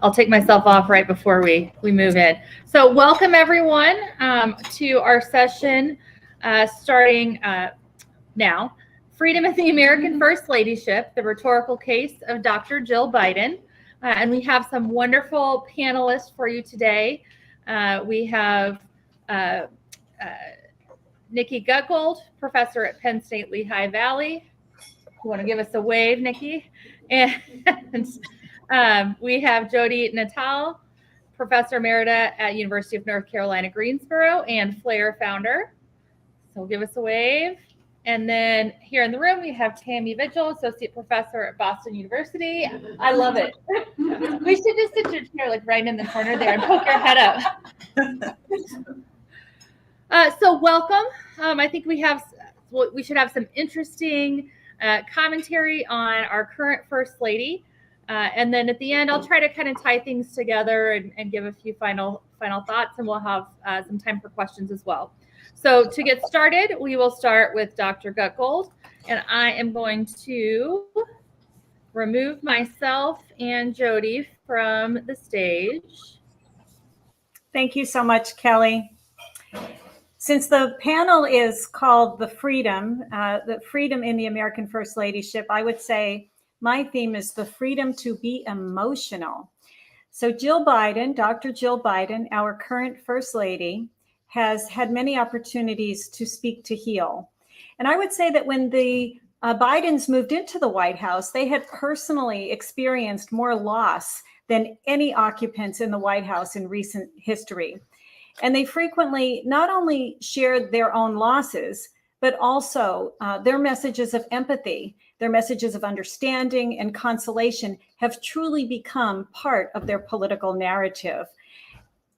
I'll take myself off right before we move in. So welcome everyone to our session starting now. Freedom in the American First Ladyship, the rhetorical case of Dr. Jill Biden. And we have some wonderful panelists for you today. We have Nikki Gutgold, professor at Penn State Lehigh Valley. You want to give us a wave, Nikki? And we have Jody Natalle, professor emerita at University of North Carolina, Greensboro, and Flair founder. So give us a wave. And then here in the room, we have Tammy Vigil, associate professor at Boston University. I love it. We should just sit your chair like right in the corner there and poke your head up. So welcome. I think we should have some interesting commentary on our current First Lady. And then at the end, I'll try to kind of tie things together and give a few final thoughts, and we'll have some time for questions as well. So to get started, we will start with Dr. Gutgold, and I am going to remove myself and Jody from the stage. Thank you so much, Kelly. Since the panel is called the freedom in the American First Ladyship, I would say my theme is the freedom to be emotional. So Jill Biden, Dr. Jill Biden, our current First Lady, has had many opportunities to speak to heal. And I would say that when the Bidens moved into the White House, they had personally experienced more loss than any occupants in the White House in recent history. And they frequently not only shared their own losses, but also their messages of empathy, their messages of understanding and consolation have truly become part of their political narrative.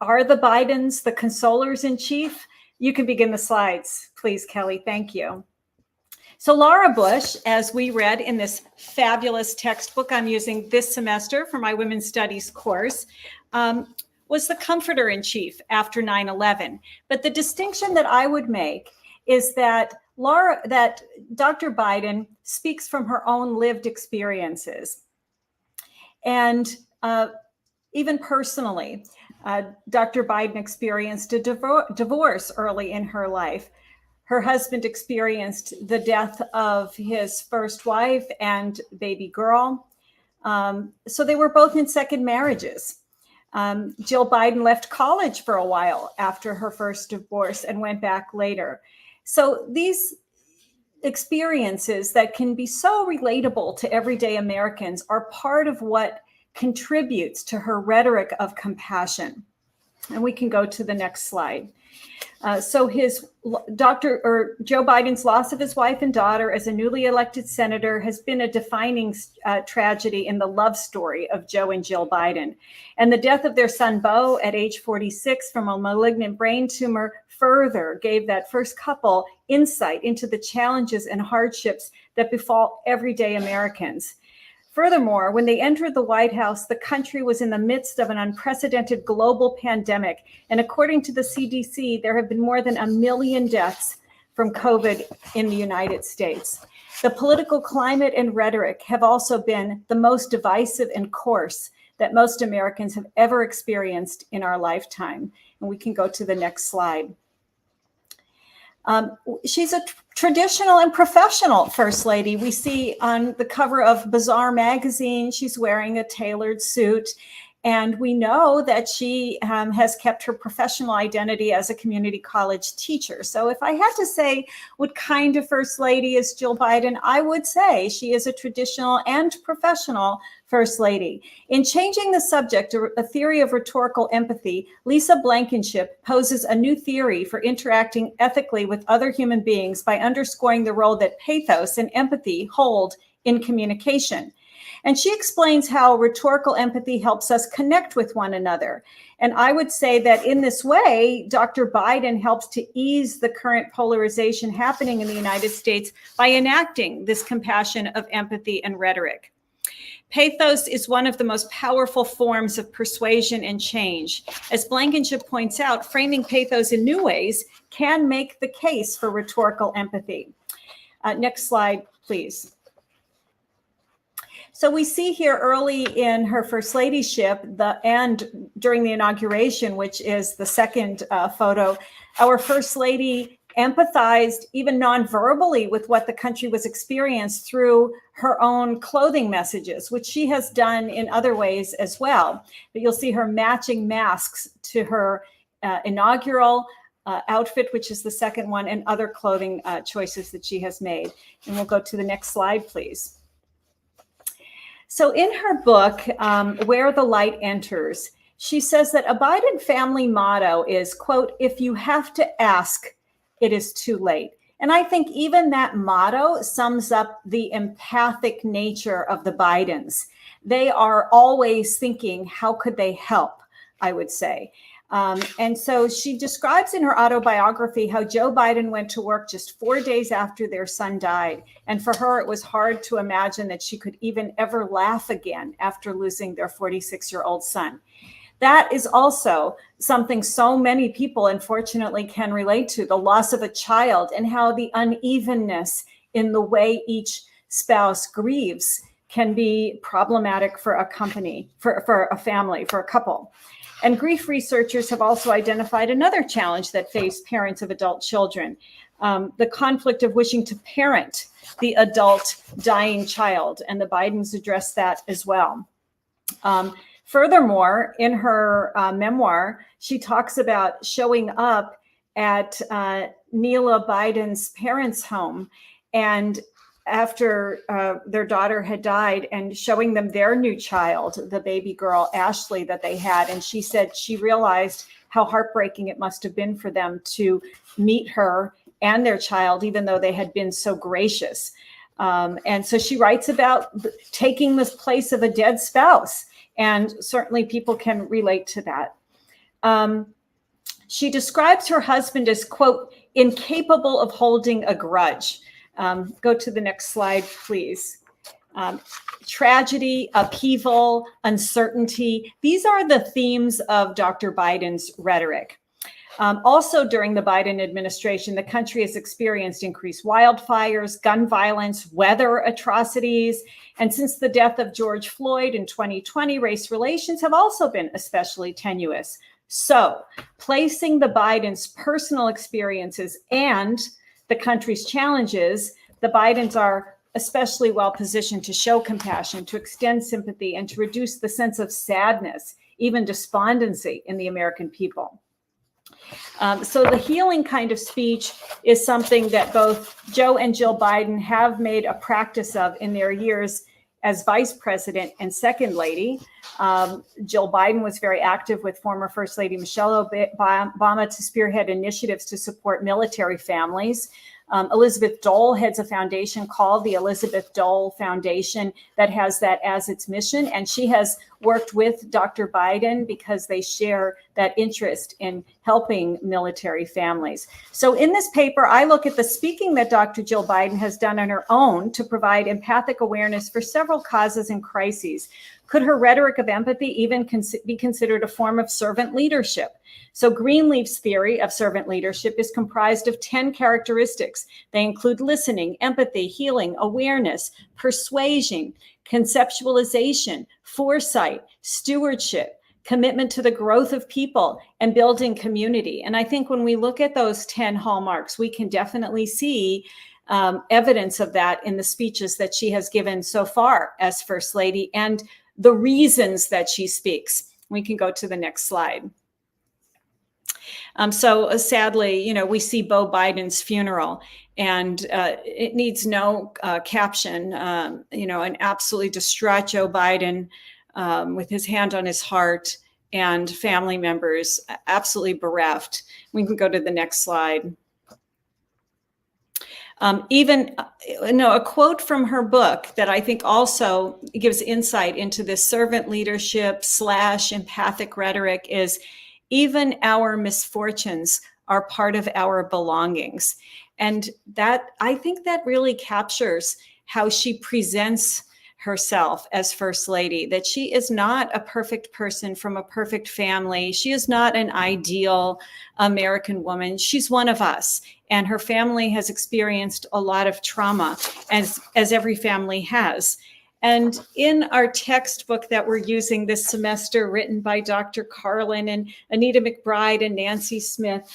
Are the Bidens the consolers in chief? You can begin the slides, please, Kelly. Thank you. So Laura Bush, as we read in this fabulous textbook I'm using this semester for my Women's Studies course, was the comforter in chief after 9/11. But the distinction that I would make is that Dr. Biden speaks from her own lived experiences. And even personally, Dr. Biden experienced a divorce early in her life. Her husband experienced the death of his first wife and baby girl. So they were both in second marriages. Jill Biden left college for a while after her first divorce and went back later. So these experiences that can be so relatable to everyday Americans are part of what contributes to her rhetoric of compassion. And we can go to the next slide. So Joe Biden's loss of his wife and daughter as a newly elected senator has been a defining tragedy in the love story of Joe and Jill Biden. And the death of their son, Beau, at age 46 from a malignant brain tumor further gave that first couple insight into the challenges and hardships that befall everyday Americans. Furthermore, when they entered the White House, the country was in the midst of an unprecedented global pandemic. And according to the CDC, there have been more than 1 million deaths from COVID in the United States. The political climate and rhetoric have also been the most divisive and coarse that most Americans have ever experienced in our lifetime. And we can go to the next slide. She's a traditional and professional First Lady. We see on the cover of Bazaar magazine, she's wearing a tailored suit. And we know that she has kept her professional identity as a community college teacher. So if I had to say what kind of First Lady is Jill Biden, I would say she is a traditional and professional First Lady. In Changing the Subject, a theory of rhetorical empathy, Lisa Blankenship poses a new theory for interacting ethically with other human beings by underscoring the role that pathos and empathy hold in communication. And she explains how rhetorical empathy helps us connect with one another. And I would say that in this way, Dr. Biden helps to ease the current polarization happening in the United States by enacting this compassion of empathy and rhetoric. Pathos is one of the most powerful forms of persuasion and change. As Blankenship points out, framing pathos in new ways can make the case for rhetorical empathy. Next slide, please. So we see here early in her first ladyship, and during the inauguration, which is the second photo, our first lady empathized even non-verbally with what the country was experiencing through her own clothing messages, which she has done in other ways as well. But you'll see her matching masks to her inaugural outfit, which is the second one, and other clothing choices that she has made. And we'll go to the next slide, please. So in her book, Where the Light Enters, she says that a Biden family motto is, quote, "If you have to ask, it is too late." And I think even that motto sums up the empathic nature of the Bidens. They are always thinking, how could they help, I would say. And so she describes in her autobiography how Joe Biden went to work just 4 days after their son died. And for her, it was hard to imagine that she could even ever laugh again after losing their 46-year-old son. That is also something so many people, unfortunately, can relate to, the loss of a child and how the unevenness in the way each spouse grieves can be problematic for a company, for a family, for a couple. And grief researchers have also identified another challenge that faced parents of adult children, the conflict of wishing to parent the adult dying child. And the Bidens address that as well. Furthermore, in her memoir, she talks about showing up at Nichola Biden's parents' home and after their daughter had died and showing them their new child, the baby girl, Ashley, that they had. And she said she realized how heartbreaking it must have been for them to meet her and their child, even though they had been so gracious. And so she writes about taking the place of a dead spouse. And certainly people can relate to that. She describes her husband as, quote, incapable of holding a grudge. Go to the next slide, please. Tragedy, upheaval, uncertainty. These are the themes of Dr. Biden's rhetoric. Also during the Biden administration, the country has experienced increased wildfires, gun violence, weather atrocities. And since the death of George Floyd in 2020, race relations have also been especially tenuous. So placing the Bidens' personal experiences and the country's challenges, the Bidens are especially well positioned to show compassion, to extend sympathy, and to reduce the sense of sadness, even despondency in the American people. So the healing kind of speech is something that both Joe and Jill Biden have made a practice of in their years as vice president and second lady. Jill Biden was very active with former First Lady Michelle Obama to spearhead initiatives to support military families. Elizabeth Dole heads a foundation called the Elizabeth Dole Foundation that has that as its mission. And she has worked with Dr. Biden because they share that interest in helping military families. So in this paper, I look at the speaking that Dr. Jill Biden has done on her own to provide empathic awareness for several causes and crises. Could her rhetoric of empathy even be considered a form of servant leadership? So Greenleaf's theory of servant leadership is comprised of 10 characteristics. They include listening, empathy, healing, awareness, persuasion, conceptualization, foresight, stewardship, commitment to the growth of people, and building community. And I think when we look at those 10 hallmarks, we can definitely see evidence of that in the speeches that she has given so far as First Lady and the reasons that she speaks. We can go to the next slide. So sadly, we see Beau Biden's funeral, and it needs no caption. An absolutely distraught Joe Biden with his hand on his heart and family members absolutely bereft. We can go to the next slide. A quote from her book that I think also gives insight into this servant leadership / empathic rhetoric is, even our misfortunes are part of our belongings. And that, I think that really captures how she presents herself as First Lady, that she is not a perfect person from a perfect family. She is not an ideal American woman. She's one of us. And her family has experienced a lot of trauma, as every family has. And in our textbook that we're using this semester, written by Dr. Carlin and Anita McBride and Nancy Smith,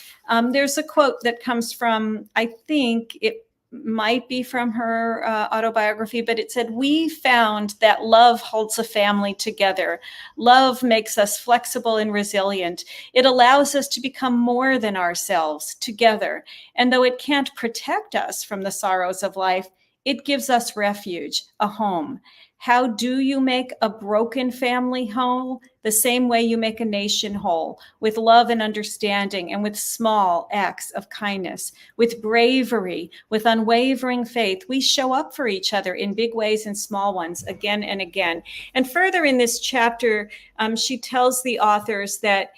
there's a quote that comes from, I think it might be from her autobiography, but it said, "We found that love holds a family together. Love makes us flexible and resilient. It allows us to become more than ourselves together. And though it can't protect us from the sorrows of life, it gives us refuge, a home. How do you make a broken family whole? The same way you make a nation whole, with love and understanding, and with small acts of kindness, with bravery, with unwavering faith. We show up for each other in big ways and small ones, again and again." And further in this chapter, she tells the authors that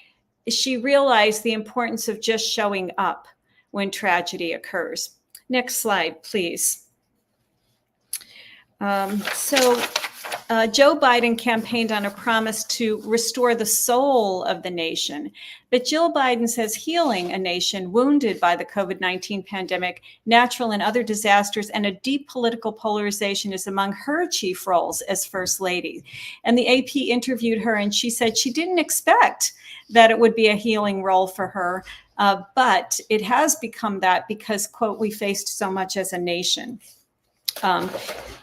she realized the importance of just showing up when tragedy occurs. Next slide, please. Joe Biden campaigned on a promise to restore the soul of the nation. But Jill Biden says healing a nation wounded by the COVID-19 pandemic, natural and other disasters, and a deep political polarization is among her chief roles as First Lady. And the AP interviewed her, and she said she didn't expect that it would be a healing role for her, but it has become that because, quote, "we faced so much as a nation."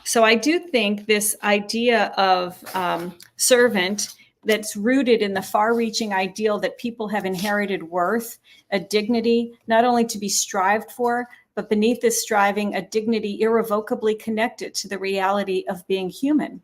So I do think this idea of servant that's rooted in the far-reaching ideal that people have inherited worth, a dignity, not only to be strived for, but beneath this striving, a dignity irrevocably connected to the reality of being human.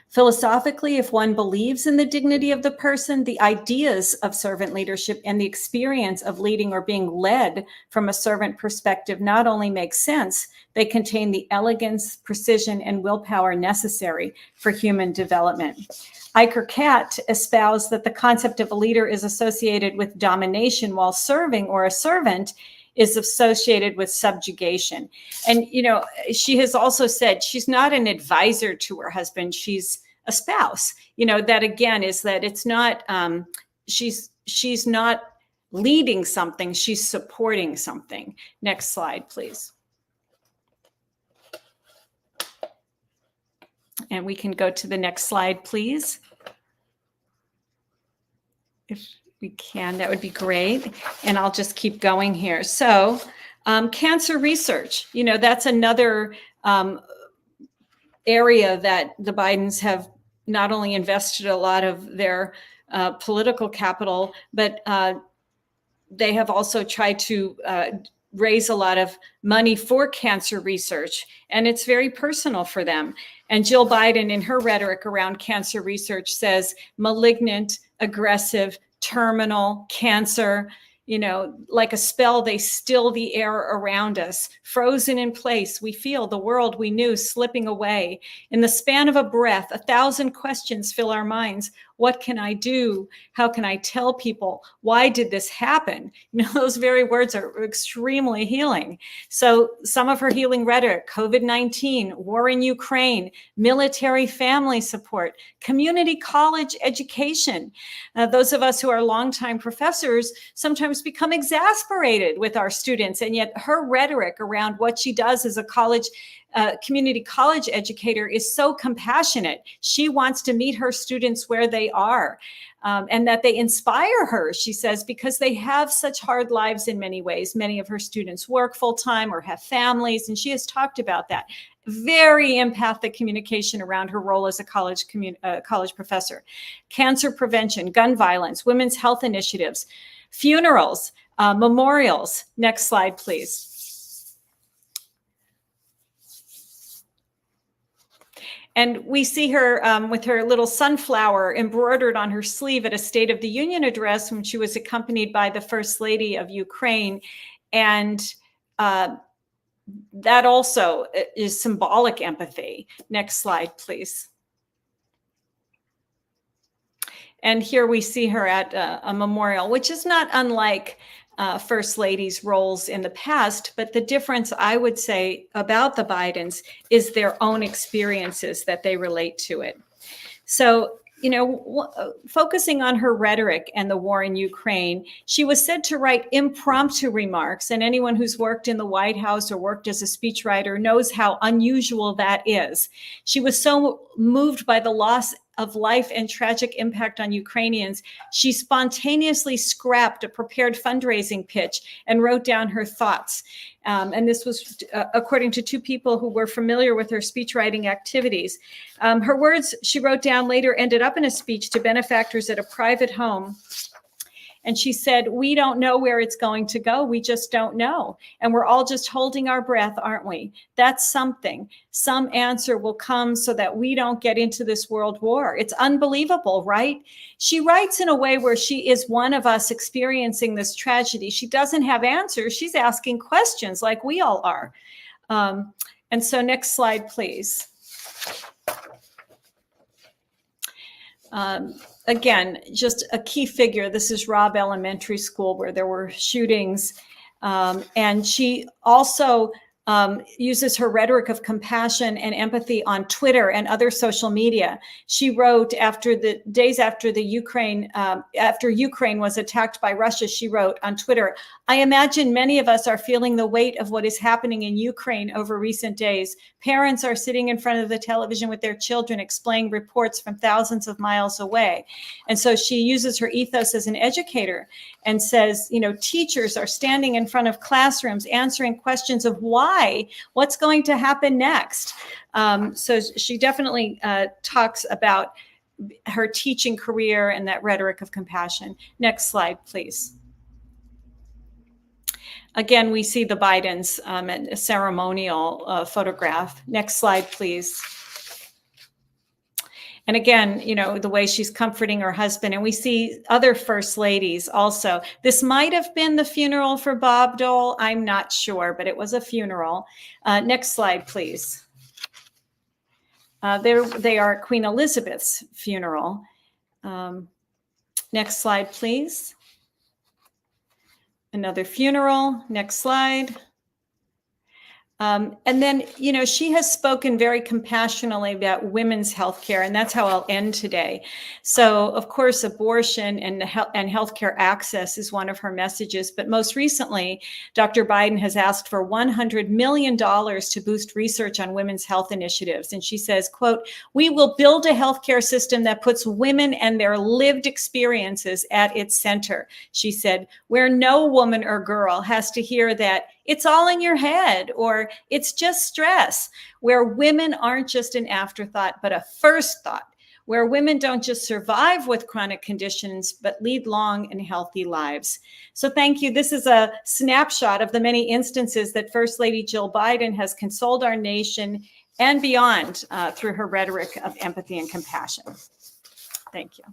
Philosophically, if one believes in the dignity of the person, the ideas of servant leadership and the experience of leading or being led from a servant perspective not only make sense, they contain the elegance, precision, and willpower necessary for human development. Iker Kat espoused that the concept of a leader is associated with domination, while serving or a servant is associated with subjugation. And, you know, she has also said she's not an advisor to her husband, she's a spouse. You know, that again is that it's not, she's not leading something, she's supporting something. Next slide, please. And we can go to the next slide, please. If we can, that would be great. And I'll just keep going here. So cancer research, you know, that's another area that the Bidens have not only invested a lot of their political capital, but they have also tried to raise a lot of money for cancer research. And it's very personal for them. And Jill Biden, in her rhetoric around cancer research, says malignant, aggressive, terminal cancer, you know, like a spell, they still the air around us. Frozen in place, we feel the world we knew slipping away. In the span of a breath, 1,000 questions fill our minds. What can I do? How can I tell people? Why did this happen? You know, those very words are extremely healing. So some of her healing rhetoric: COVID-19, war in Ukraine, military family support, community college education. Those of us who are longtime professors sometimes become exasperated with our students, and yet her rhetoric around what she does as a community college educator is so compassionate. She wants to meet her students where they are, and that they inspire her, she says, because they have such hard lives in many ways. Many of her students work full-time or have families, and she has talked about that. Very empathic communication around her role as a college professor. Cancer prevention, gun violence, women's health initiatives, funerals, memorials. Next slide, please. And we see her with her little sunflower embroidered on her sleeve at a State of the Union address when she was accompanied by the First Lady of Ukraine. And that also is symbolic empathy. Next slide, please. And here we see her at a memorial, which is not unlike First Ladies' roles in the past, but the difference, I would say, about the Bidens is their own experiences that they relate to it. So, focusing on her rhetoric and the war in Ukraine, she was said to write impromptu remarks. And anyone who's worked in the White House or worked as a speechwriter knows how unusual that is. She was so moved by the loss of life and tragic impact on Ukrainians, she spontaneously scrapped a prepared fundraising pitch and wrote down her thoughts. And this was according to two people who were familiar with her speechwriting activities. Her words she wrote down later ended up in a speech to benefactors at a private home. And she said, "We don't know where it's going to go. We just don't know. And we're all just holding our breath, aren't we? That's something. Some answer will come so that we don't get into this world war." It's unbelievable, right? She writes in a way where she is one of us experiencing this tragedy. She doesn't have answers. She's asking questions like we all are. And so next slide, please. Again, just a key figure. This is Robb Elementary School where there were shootings. And she also uses her rhetoric of compassion and empathy on Twitter and other social media. She wrote after Ukraine was attacked by Russia, she wrote on Twitter, "I imagine many of us are feeling the weight of what is happening in Ukraine over recent days. Parents are sitting in front of the television with their children explaining reports from thousands of miles away." And so she uses her ethos as an educator and says, teachers are standing in front of classrooms answering questions of why, what's going to happen next. So she definitely talks about her teaching career and that rhetoric of compassion. Next slide, please. Again, we see the Bidens at a ceremonial photograph. Next slide, please. And again, the way she's comforting her husband. And we see other first ladies also. This might have been the funeral for Bob Dole. I'm not sure, but it was a funeral. Next slide, please. There they are at Queen Elizabeth's funeral. Next slide, please. Another funeral. Next slide. And then, she has spoken very compassionately about women's health care, and that's how I'll end today. So, of course, abortion and healthcare access is one of her messages. But most recently, Dr. Biden has asked for $100 million to boost research on women's health initiatives. And she says, quote, "We will build a healthcare system that puts women and their lived experiences at its center," she said, "where no woman or girl has to hear that it's all in your head or it's just stress, where women aren't just an afterthought, but a first thought, where women don't just survive with chronic conditions, but lead long and healthy lives." So thank you. This is a snapshot of the many instances that First Lady Jill Biden has consoled our nation and beyond through her rhetoric of empathy and compassion. Thank you.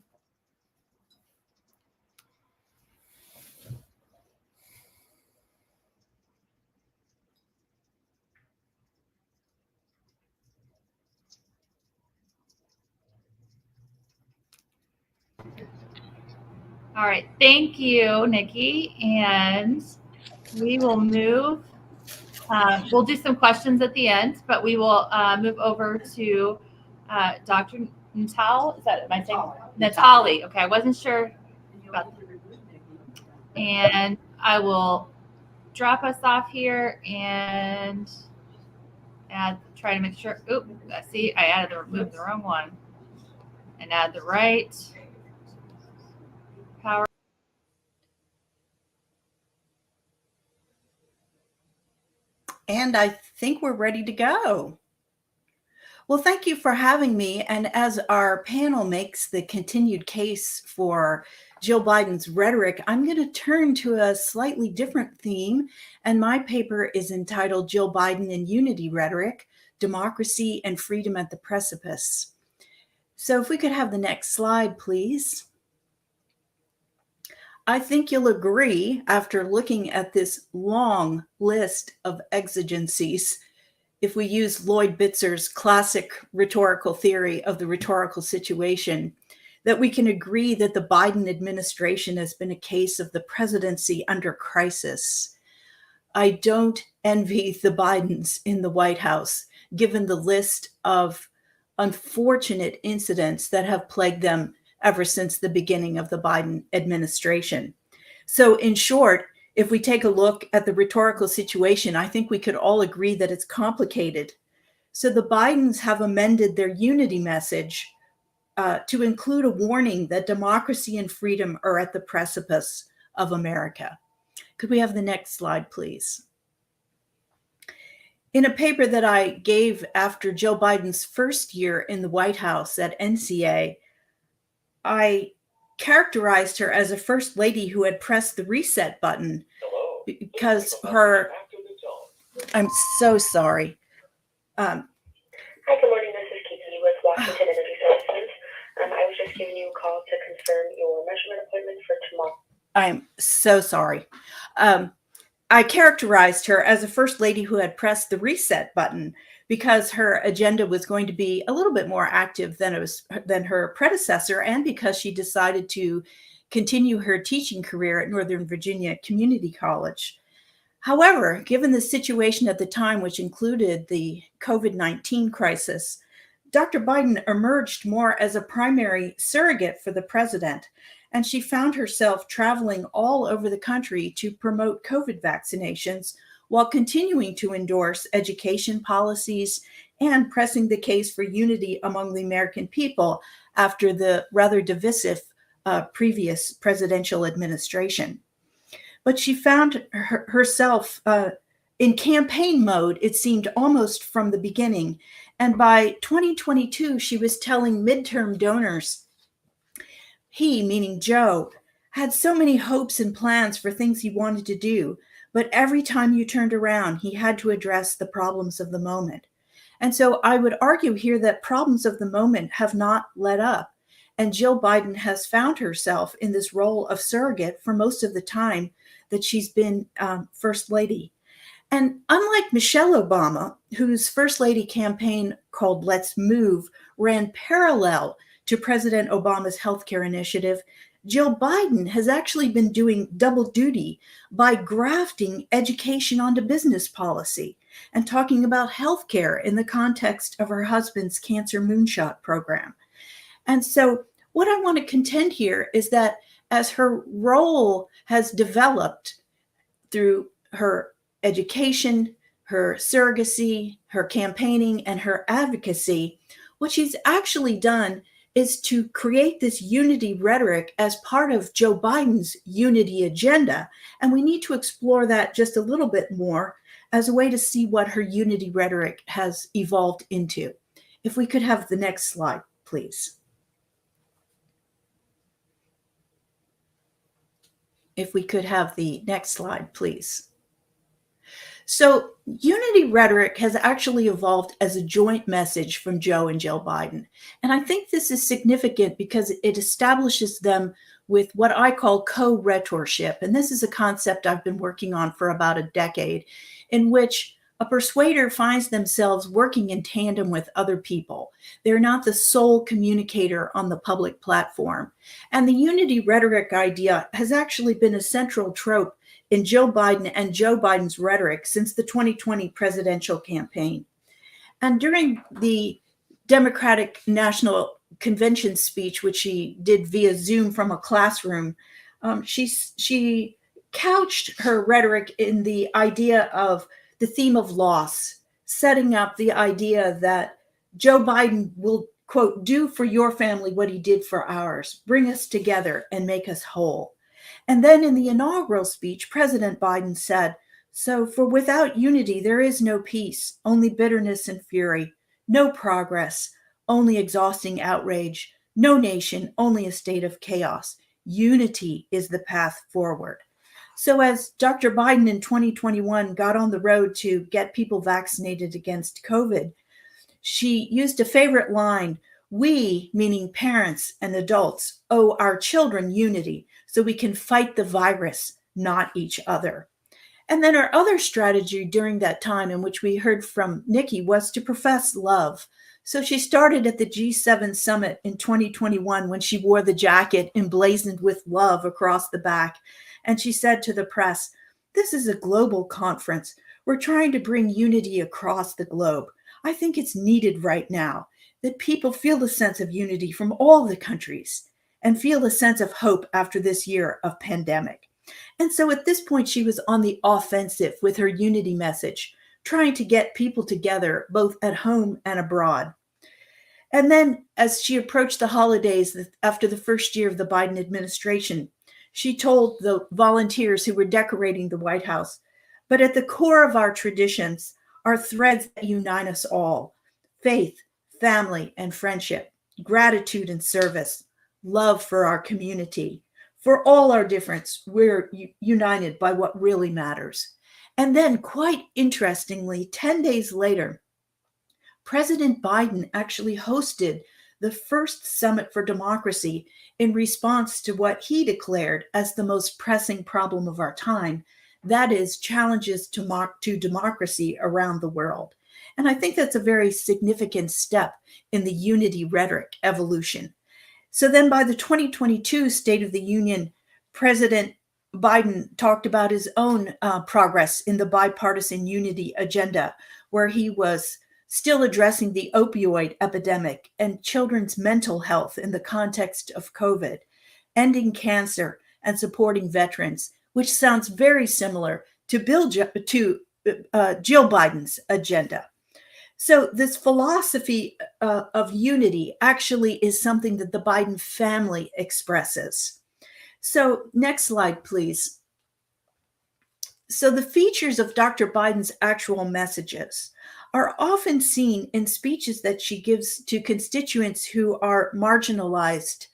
All right, thank you, Nikki. And we will move. We'll do some questions at the end, but we will move over to Dr. Natalle. Is that, am I saying Natalle? Okay, I wasn't sure about that. And I will drop us off here and try to make sure. Oop, see, I moved the wrong one. And add the right power. And I think we're ready to go. Well, thank you for having me. And as our panel makes the continued case for Jill Biden's rhetoric, I'm going to turn to a slightly different theme. And my paper is entitled Jill Biden and Unity Rhetoric, Democracy and Freedom at the Precipice. So if we could have the next slide, please. I think you'll agree, after looking at this long list of exigencies, if we use Lloyd Bitzer's classic rhetorical theory of the rhetorical situation, that we can agree that the Biden administration has been a case of the presidency under crisis. I don't envy the Bidens in the White House, given the list of unfortunate incidents that have plagued them ever since the beginning of the Biden administration. So in short, if we take a look at the rhetorical situation, I think we could all agree that it's complicated. So the Bidens have amended their unity message to include a warning that democracy and freedom are at the precipice of America. Could we have the next slide, please? In a paper that I gave after Joe Biden's first year in the White House at NCA, I characterized her as a first lady who had pressed the reset button because I'm so sorry. Hi, good morning. This is Kiki with Washington Energy Services. I was just giving you a call to confirm your measurement appointment for tomorrow. I'm so sorry. I characterized her as a first lady who had pressed the reset button because her agenda was going to be a little bit more active than her predecessor, and because she decided to continue her teaching career at Northern Virginia Community College. However, given the situation at the time, which included the COVID-19 crisis, Dr. Biden emerged more as a primary surrogate for the president, and she found herself traveling all over the country to promote COVID vaccinations while continuing to endorse education policies and pressing the case for unity among the American people after the rather divisive previous presidential administration. But she found herself in campaign mode, it seemed almost from the beginning. And by 2022, she was telling midterm donors, he, meaning Joe, had so many hopes and plans for things he wanted to do, but every time you turned around, he had to address the problems of the moment. And so I would argue here that problems of the moment have not let up. And Jill Biden has found herself in this role of surrogate for most of the time that she's been First Lady. And unlike Michelle Obama, whose First Lady campaign called Let's Move ran parallel to President Obama's healthcare initiative, Jill Biden has actually been doing double duty by grafting education onto business policy and talking about healthcare in the context of her husband's cancer moonshot program. And so what I want to contend here is that as her role has developed through her education, her surrogacy, her campaigning, and her advocacy, what she's actually done is to create this unity rhetoric as part of Joe Biden's unity agenda. And we need to explore that just a little bit more as a way to see what her unity rhetoric has evolved into. If we could have the next slide, please. If we could have the next slide, please. So unity rhetoric has actually evolved as a joint message from Joe and Jill Biden. And I think this is significant because it establishes them with what I call co-rhetorship. And this is a concept I've been working on for about a decade, in which a persuader finds themselves working in tandem with other people. They're not the sole communicator on the public platform. And the unity rhetoric idea has actually been a central trope in Jill Biden and Joe Biden's rhetoric since the 2020 presidential campaign. And during the Democratic National Convention speech, which she did via Zoom from a classroom, she couched her rhetoric in the idea of the theme of loss, setting up the idea that Joe Biden will, quote, do for your family what he did for ours, bring us together and make us whole. And then in the inaugural speech, President Biden said, so for without unity, there is no peace, only bitterness and fury, no progress, only exhausting outrage, no nation, only a state of chaos. Unity is the path forward. So as Dr. Biden in 2021 got on the road to get people vaccinated against COVID, she used a favorite line, we, meaning parents and adults, owe our children unity so we can fight the virus, not each other. And then her other strategy during that time, in which we heard from Nikki, was to profess love. So she started at the G7 summit in 2021 when she wore the jacket emblazoned with love across the back. And she said to the press, this is a global conference. We're trying to bring unity across the globe. I think it's needed right now. that people feel a sense of unity from all the countries and feel a sense of hope after this year of pandemic. And so at this point, she was on the offensive with her unity message, trying to get people together both at home and abroad. And then as she approached the holidays after the first year of the Biden administration, she told the volunteers who were decorating the White House, but at the core of our traditions are threads that unite us all: faith, family, and friendship, gratitude and service, love for our community. For all our difference, we're united by what really matters. And then, quite interestingly, 10 days later, President Biden actually hosted the first Summit for Democracy in response to what he declared as the most pressing problem of our time, that is, challenges to democracy around the world. And I think that's a very significant step in the unity rhetoric evolution. So then by the 2022 State of the Union, President Biden talked about his own progress in the bipartisan unity agenda, where he was still addressing the opioid epidemic and children's mental health in the context of COVID, ending cancer, and supporting veterans, which sounds very similar to Jill Biden's agenda. So this philosophy of unity actually is something that the Biden family expresses. So next slide, please. So the features of Dr. Biden's actual messages are often seen in speeches that she gives to constituents who are marginalized,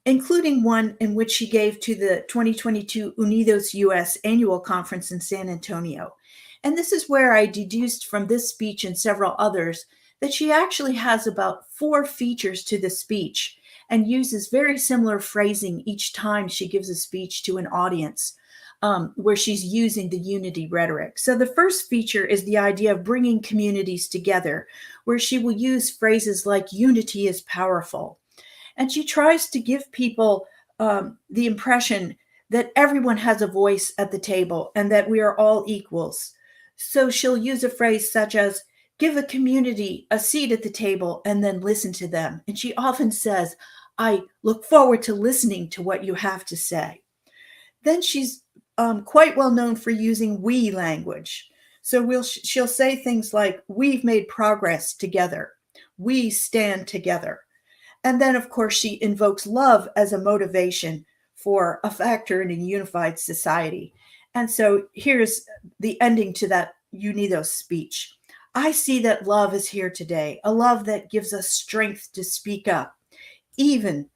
including one in which she gave to the 2022 Unidos US annual conference in San Antonio. And this is where I deduced from this speech and several others that she actually has about 4 features to the speech and uses very similar phrasing each time she gives a speech to an audience, where she's using the unity rhetoric. So the first feature is the idea of bringing communities together, where she will use phrases like unity is powerful. And she tries to give people the impression that everyone has a voice at the table and that we are all equals. So she'll use a phrase such as, give a community a seat at the table and then listen to them. And she often says, I look forward to listening to what you have to say. Then she's quite well known for using we language. So she'll say things like, we've made progress together. We stand together. And then, of course, she invokes love as a motivation for a factor in a unified society. And so here's the ending to that Unidos speech. I see that love is here today, a love that gives us strength to speak up, even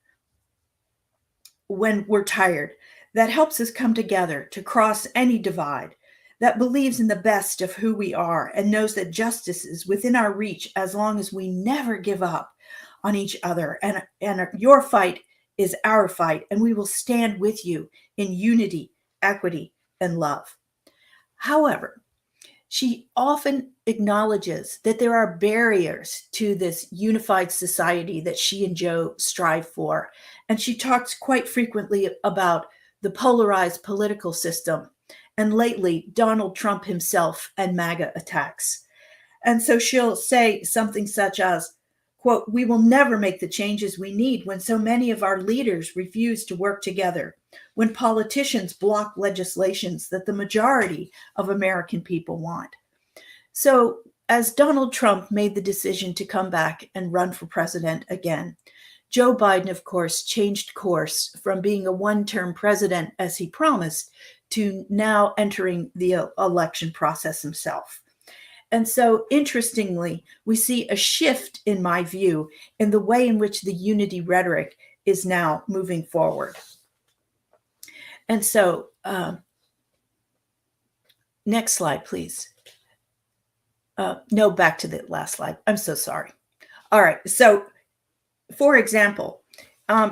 when we're tired, that helps us come together to cross any divide, that believes in the best of who we are and knows that justice is within our reach as long as we never give up on each other. And your fight is our fight, and we will stand with you in unity, equity, and love. However, she often acknowledges that there are barriers to this unified society that she and Joe strive for. And she talks quite frequently about the polarized political system, and lately Donald Trump himself and MAGA attacks. And so she'll say something such as, quote, we will never make the changes we need when so many of our leaders refuse to work together, when politicians block legislations that the majority of American people want. So as Donald Trump made the decision to come back and run for president again, Joe Biden, of course, changed course from being a one-term president, as he promised, to now entering the election process himself. And so, interestingly, we see a shift, in my view, in the way in which the unity rhetoric is now moving forward. And so, next slide, please. No, back to the last slide. I'm so sorry. All right. So, for example,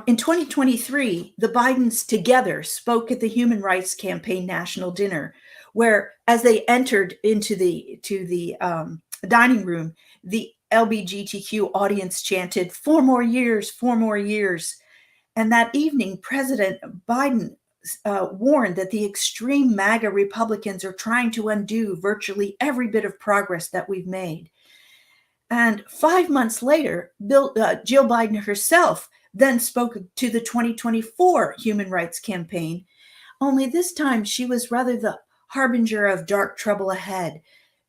in 2023, the Bidens together spoke at the Human Rights Campaign National Dinner, where as they entered into the dining room, the LGBTQ audience chanted, 4 more years, 4 more years. And that evening, President Biden warned that the extreme MAGA Republicans are trying to undo virtually every bit of progress that we've made. And 5 months later, Jill Biden herself then spoke to the 2024 Human Rights Campaign, only this time she was rather the harbinger of dark trouble ahead.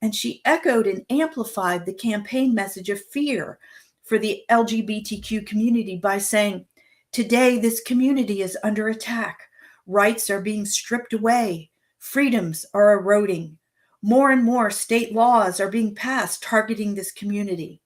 And she echoed and amplified the campaign message of fear for the LGBTQ community by saying, "Today, this community is under attack. Rights are being stripped away. Freedoms are eroding. More and more state laws are being passed targeting this community.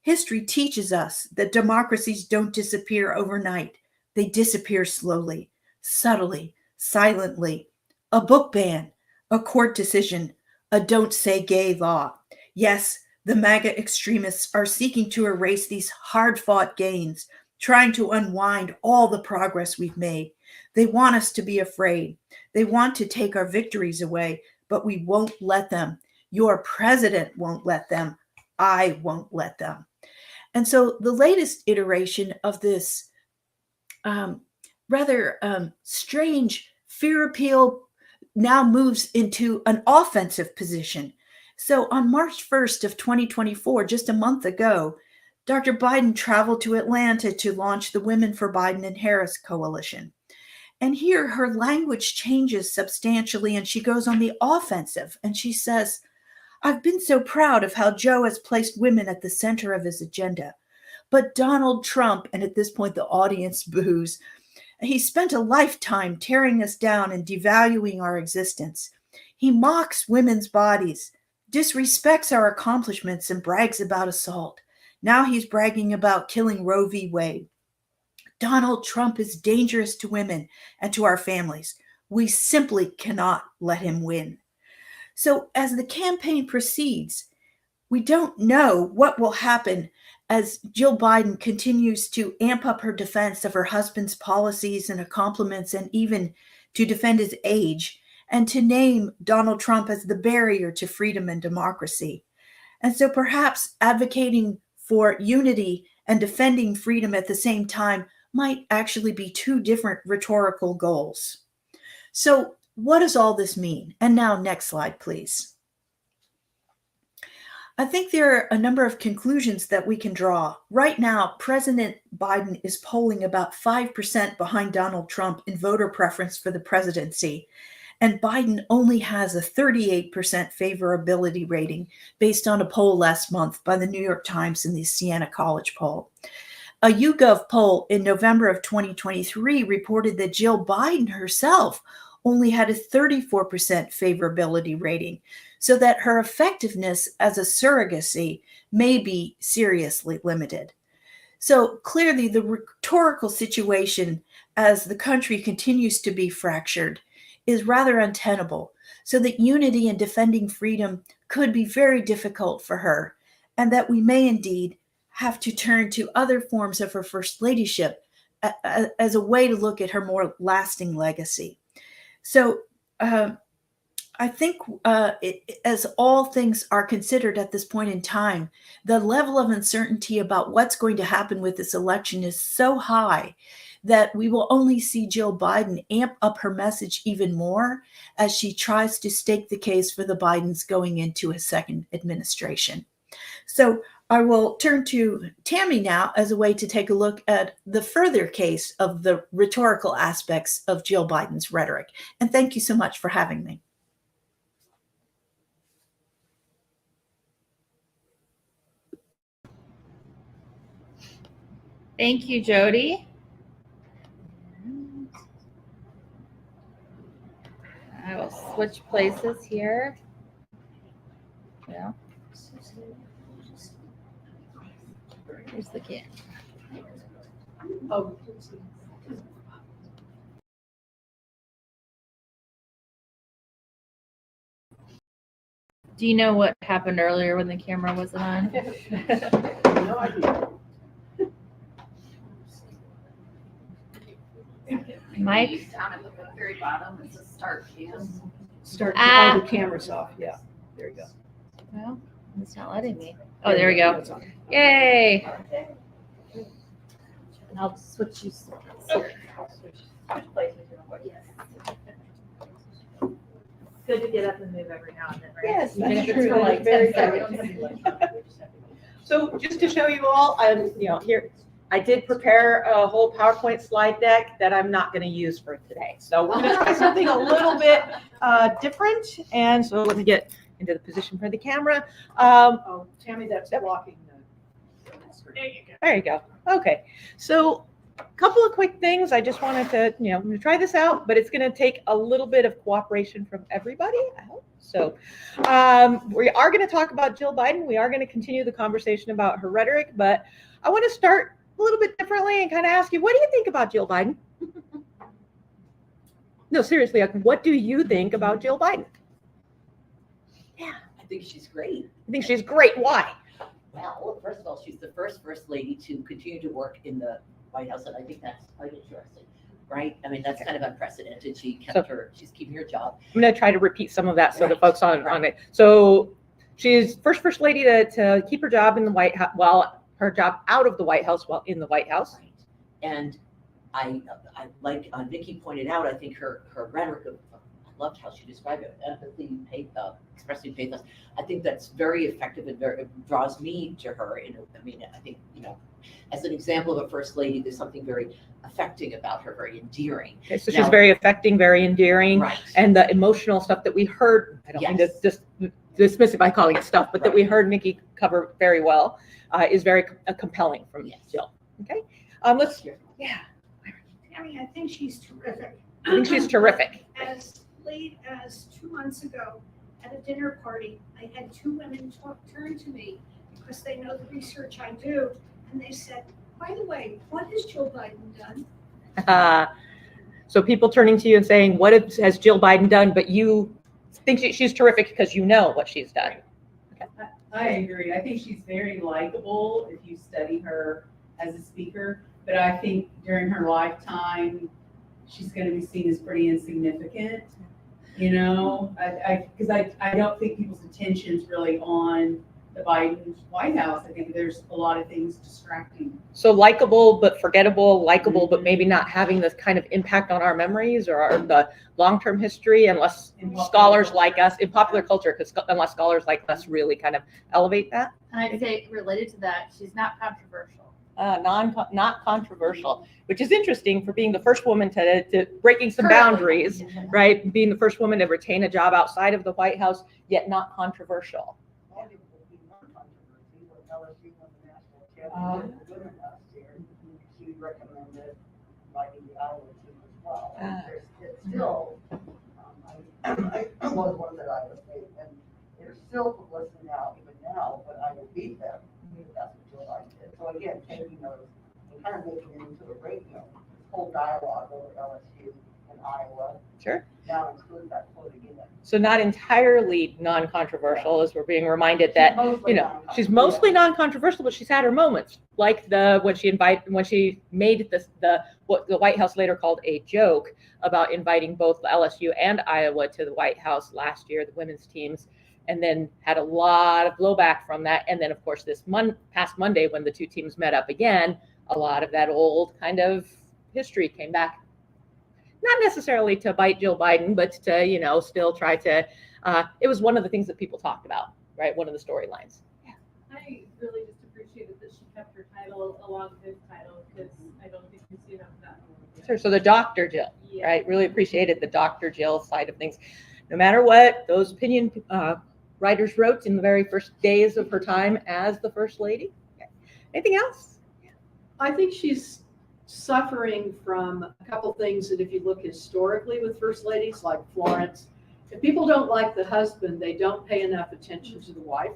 History teaches us that democracies don't disappear overnight. They disappear slowly, subtly, silently. A book ban, a court decision, a don't say gay law. Yes, the MAGA extremists are seeking to erase these hard-fought gains, trying to unwind all the progress we've made. They want us to be afraid. They want to take our victories away, but we won't let them. Your president won't let them. I won't let them." And so the latest iteration of this rather strange fear appeal now moves into an offensive position. So on March 1st of 2024, just a month ago, Dr. Biden traveled to Atlanta to launch the Women for Biden and Harris Coalition. And here her language changes substantially and she goes on the offensive and she says, "I've been so proud of how Joe has placed women at the center of his agenda. But Donald Trump," and at this point the audience boos, "he spent a lifetime tearing us down and devaluing our existence. He mocks women's bodies, disrespects our accomplishments, and brags about assault. Now he's bragging about killing Roe v. Wade. Donald Trump is dangerous to women and to our families. We simply cannot let him win." So as the campaign proceeds, we don't know what will happen as Jill Biden continues to amp up her defense of her husband's policies and accomplishments, and even to defend his age, and to name Donald Trump as the barrier to freedom and democracy. And so perhaps advocating for unity and defending freedom at the same time might actually be two different rhetorical goals. So what does all this mean? And now, next slide, please. I think there are a number of conclusions that we can draw. Right now, President Biden is polling about 5% behind Donald Trump in voter preference for the presidency. And Biden only has a 38% favorability rating based on a poll last month by the New York Times and the Siena College poll. A YouGov poll in November of 2023 reported that Jill Biden herself only had a 34% favorability rating, so that her effectiveness as a surrogacy may be seriously limited. So clearly the rhetorical situation as the country continues to be fractured is rather untenable, so that unity and defending freedom could be very difficult for her, and that we may indeed have to turn to other forms of her first ladyship as a way to look at her more lasting legacy. So I think as all things are considered at this point in time, the level of uncertainty about what's going to happen with this election is so high that we will only see Jill Biden amp up her message even more as she tries to stake the case for the Bidens going into a second administration. So I will turn to Tammy now as a way to take a look at the further case of the rhetorical aspects of Jill Biden's rhetoric. And thank you so much for having me. Thank you, Jody. I will switch places here. Yeah. Here's the kid. Oh. Do you know what happened earlier when the camera wasn't on? No idea. Mike? Down at the very bottom, it's a start cam. Start all the cameras off. Yeah, there you go. Well, it's not letting me. Oh, there we go. Yay. And I'll switch you. Okay. Good to get up and move every now and then, right? Yes, Even that's if it's true. for like Very 10 good. seconds. So just to show you all, here, I did prepare a whole PowerPoint slide deck that I'm not going to use for today. So we're going to try something a little bit different. And so let me get into the position for the camera. Oh, Tammy, that's blocking the screen. There you go. There you go. Okay. So a couple of quick things. I just wanted to, I'm going to try this out, but it's going to take a little bit of cooperation from everybody, I hope. So we are going to talk about Jill Biden. We are going to continue the conversation about her rhetoric, but I want to start a little bit differently and kind of ask you, what do you think about Jill Biden? No, seriously, like, what do you think about Jill Biden? Yeah, I think she's great. I think she's great. Why? Well, first of all, she's the first lady to continue to work in the White House, and I think that's quite interesting, right? I mean, that's kind of unprecedented. She's keeping her job. I'm going to try to repeat some of that so the Right. folks on it. So she's first lady to keep her job in the White House, her job out of the White House while in the White House. Right. And I like Nikki pointed out, I think her rhetoric of, I loved how she described it, empathy, expressing pathos. I think that's very effective and it draws me to her. I mean, I think, as an example of a first lady, there's something very affecting about her, very endearing. Okay, so she's very affecting, very endearing. Right. And the emotional stuff that we heard, I don't mean to just dismiss it by calling it stuff, but that we heard Nikki cover very well, is very compelling from Jill. Okay. Let's hear. Yeah. Tammy, I think she's terrific. I think she's terrific. As late as 2 months ago at a dinner party, I had two women turn to me because they know the research I do. And they said, by the way, what has Jill Biden done? So people turning to you and saying, what has Jill Biden done? But you think she's terrific because you know what she's done. Okay. I agree. I think she's very likable if you study her as a speaker. But I think during her lifetime, she's going to be seen as pretty insignificant. Because I don't think people's attention is really on the Biden White House. I think there's a lot of things distracting. So likable but forgettable, likable but maybe not having this kind of impact on our memories or the long-term history unless scholars like us, in popular culture, unless scholars like us really kind of elevate that. And I'd say related to that, she's not controversial. Not controversial, which is interesting for being the first woman to breaking some boundaries, right? Being the first woman to retain a job outside of the White House, yet not controversial. She recommended lighting the Iowa team as well. It's still, I was one that Iowa State, and there's still publicity now, even now, but I will beat them. That's what Joe Biden did. So again, taking those and kind of making it into a radio, this whole dialogue over LSU and Iowa. Sure. Now includes that quote again. So not entirely non-controversial, as we're being reminded that she's mostly non-controversial, but she's had her moments, like when she made what the White House later called a joke about inviting both LSU and Iowa to the White House last year, the women's teams, and then had a lot of blowback from that. And then, of course, this past Monday, when the two teams met up again, a lot of that old kind of history came back. Not necessarily to bite Jill Biden, but to, still try to, it was one of the things that people talked about, right? One of the storylines. Yeah. I really just appreciated that she kept her title along with his title because I don't think we see enough of that. Sure. So the Dr. Jill, right? Really appreciated the Dr. Jill side of things. No matter what those opinion writers wrote in the very first days of her time as the First Lady. Okay. Anything else? I think she's suffering from a couple things that if you look historically with first ladies like Florence, if people don't like the husband, they don't pay enough attention to the wife.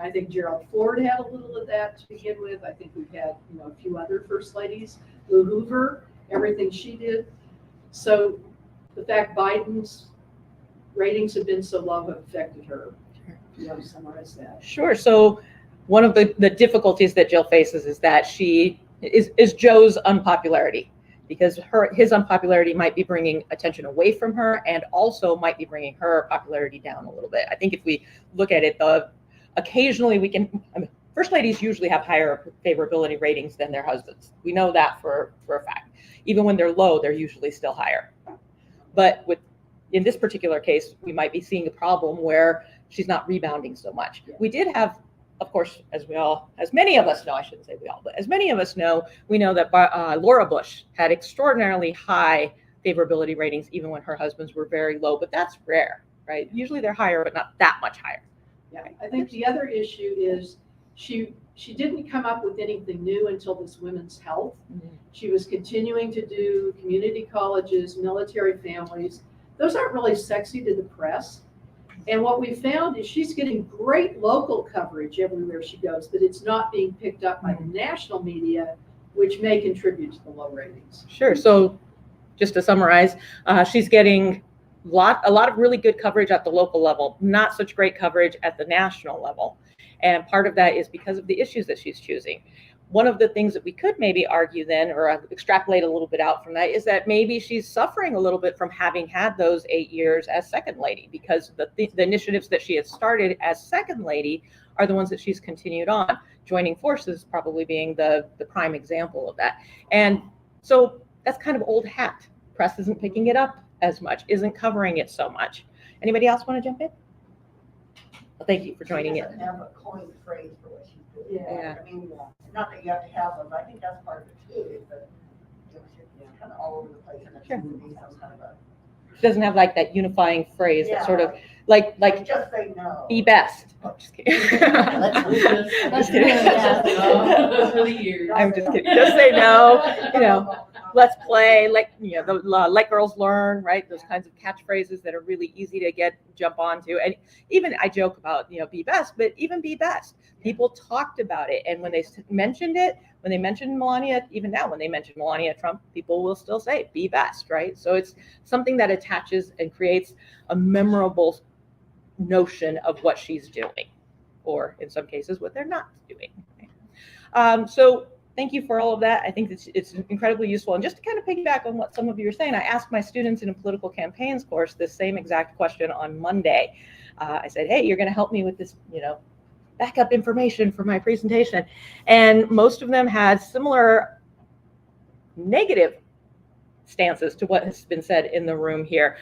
I think Gerald Ford had a little of that to begin with. I think we've had a few other first ladies. Lou Hoover, everything she did. So the fact Biden's ratings have been so low have affected her. You want to summarize that? Sure. So one of the difficulties that Jill faces is that she is Joe's unpopularity, because his unpopularity might be bringing attention away from her and also might be bringing her popularity down a little bit. I think if we look at it, occasionally we can, first ladies usually have higher favorability ratings than their husbands. We know that for a fact. Even when they're low, they're usually still higher. But in this particular case, we might be seeing a problem where she's not rebounding so much. We did have of course, as many of us know, I shouldn't say we all, but as many of us know, we know that Laura Bush had extraordinarily high favorability ratings, even when her husbands were very low, but that's rare, right? Usually they're higher, but not that much higher. Yeah, I think the other issue is she didn't come up with anything new until this women's health. She was continuing to do community colleges, military families. Those aren't really sexy to the press. And what we found is she's getting great local coverage everywhere she goes, but it's not being picked up by the national media, which may contribute to the low ratings. Sure. So just to summarize, she's getting a lot of really good coverage at the local level, not such great coverage at the national level. And part of that is because of the issues that she's choosing. One of the things that we could maybe argue then, or extrapolate a little bit out from that, is that maybe she's suffering a little bit from having had those 8 years as second lady, because the initiatives that she had started as second lady are the ones that she's continued on, joining forces probably being the prime example of that. And so that's kind of old hat. Press isn't picking it up as much, isn't covering it so much. Anybody else want to jump in? Well, thank you for joining in. She doesn't have a coined phrase for what she's doing. Yeah. I mean, not that you have to have them, but I think that's part of it too, but she's kind of all over the place, and it Sure. should be some kind of a. She doesn't have like that unifying phrase that sort of like Just say no. be best. Oh, just kidding. Just kidding. For the years. I'm just kidding. Just say no. Let's play. Let girls learn. Right. Those kinds of catchphrases that are really easy to jump onto. And even I joke about be best, but even be best. People talked about it, and when they mentioned it, when they mentioned Melania, even now when they mention Melania Trump, people will still say be best. Right. So it's something that attaches and creates a memorable notion of what she's doing, or in some cases what they're not doing. So thank you for all of that. I think it's incredibly useful. And just to kind of piggyback on what some of you are saying, I asked my students in a political campaigns course this same exact question on Monday. I said, hey, you're going to help me with this, backup information for my presentation. And most of them had similar negative stances to what has been said in the room here.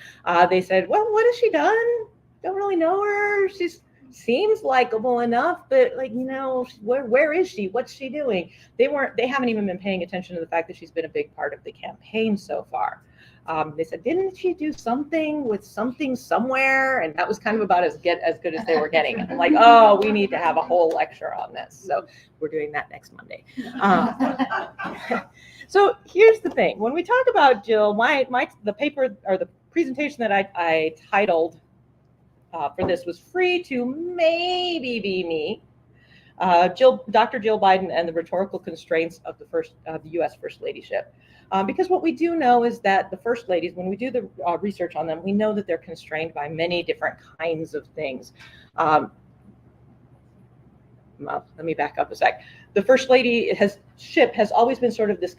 They said, well, what has she done? Don't really know her. She seems likable enough, but where is she? What's she doing? They haven't even been paying attention to the fact that she's been a big part of the campaign so far. They said, didn't she do something with something somewhere? And that was kind of about as good as they were getting. And I'm like, oh, we need to have a whole lecture on this. So we're doing that next Monday. So here's the thing. When we talk about Jill, the paper or the presentation that I titled for this was Free to Maybe Be Me. Dr. Jill Biden and the Rhetorical Constraints of the U.S. First Ladyship. Because what we do know is that the First Ladies, when we do the research on them, we know that they're constrained by many different kinds of things. Well, let me back up a sec. The First Lady ship has always been sort of this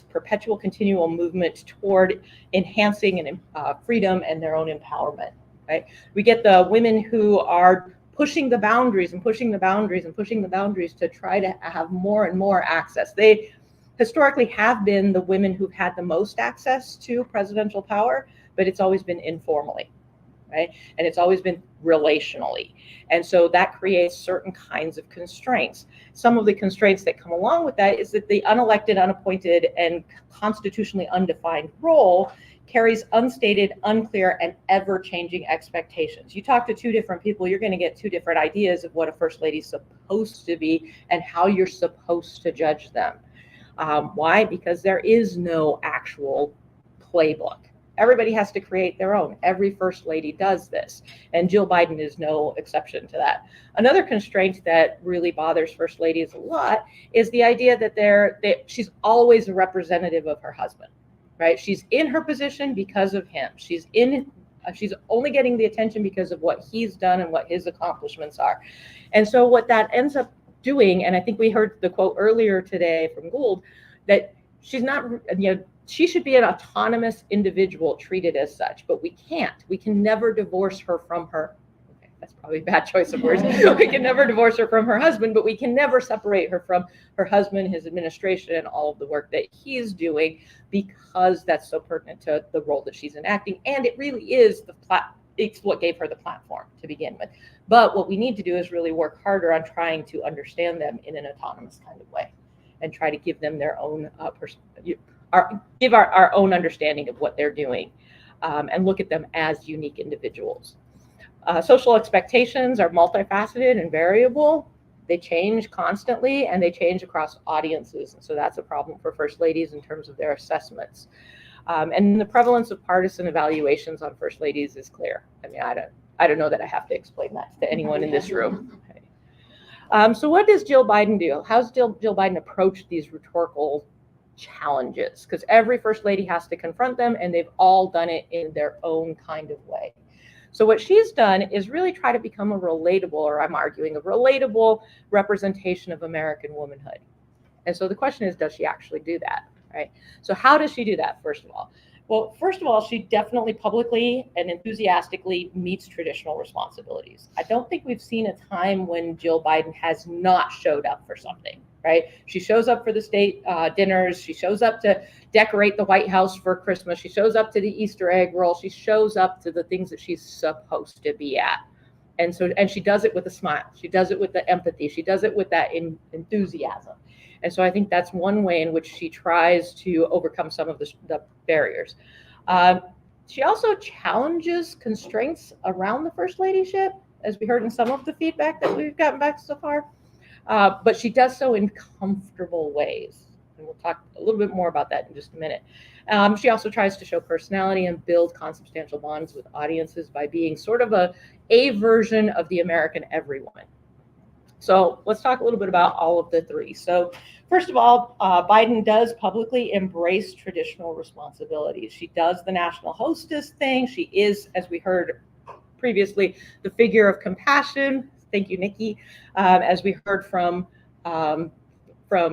perpetual continual movement toward enhancing and freedom and their own empowerment. Right? We get the women who are pushing the boundaries and pushing the boundaries and pushing the boundaries to try to have more and more access. They historically have been the women who've had the most access to presidential power, but it's always been informally, right? And it's always been relationally. And so that creates certain kinds of constraints. Some of the constraints that come along with that is that the unelected, unappointed, and constitutionally undefined role carries unstated, unclear, and ever-changing expectations. You talk to two different people, you're going to get two different ideas of what a first lady's supposed to be and how you're supposed to judge them. Why? Because there is no actual playbook. Everybody has to create their own. Every first lady does this, and Jill Biden is no exception to that. Another constraint that really bothers first ladies a lot is the idea that she's always a representative of her husband. Right? She's in her position because of him. She's only getting the attention because of what he's done and what his accomplishments are. And so what that ends up doing, and I think we heard the quote earlier today from Gould, that she's not, she should be an autonomous individual treated as such, but we can't. We can never divorce her from her. That's probably a bad choice of words. We can never divorce her from her husband, but we can never separate her from her husband, his administration, and all of the work that he's doing, because that's so pertinent to the role that she's enacting. And it really is it's what gave her the platform to begin with. But what we need to do is really work harder on trying to understand them in an autonomous kind of way, and try to give them their own give our own understanding of what they're doing, and look at them as unique individuals. Social expectations are multifaceted and variable. They change constantly, and they change across audiences. So that's a problem for first ladies in terms of their assessments. And the prevalence of partisan evaluations on first ladies is clear. I mean, I don't know that I have to explain that to anyone in this room. Okay. So what does Jill Biden do? How's Jill Biden approach these rhetorical challenges? Because every first lady has to confront them, and they've all done it in their own kind of way. So what she's done is really try to become a relatable, or I'm arguing a relatable representation of American womanhood. And so the question is, does she actually do that, right? So how does she do that, first of all? Well, first of all, she definitely publicly and enthusiastically meets traditional responsibilities. I don't think we've seen a time when Jill Biden has not showed up for something, right? She shows up for the state dinners. She shows up to decorate the White House for Christmas. She shows up to the Easter egg roll. She shows up to the things that she's supposed to be at. And she does it with a smile. She does it with the empathy. She does it with that enthusiasm. And so I think that's one way in which she tries to overcome some of the barriers. She also challenges constraints around the first ladyship, as we heard in some of the feedback that we've gotten back so far. But she does so in comfortable ways. And we'll talk a little bit more about that in just a minute. She also tries to show personality and build consubstantial bonds with audiences by being sort of a version of the American everyone. So let's talk a little bit about all of the three. So first of all, Biden does publicly embrace traditional responsibilities. She does the national hostess thing. She is, as we heard previously, the figure of compassion. Thank you, Nikki. As we heard from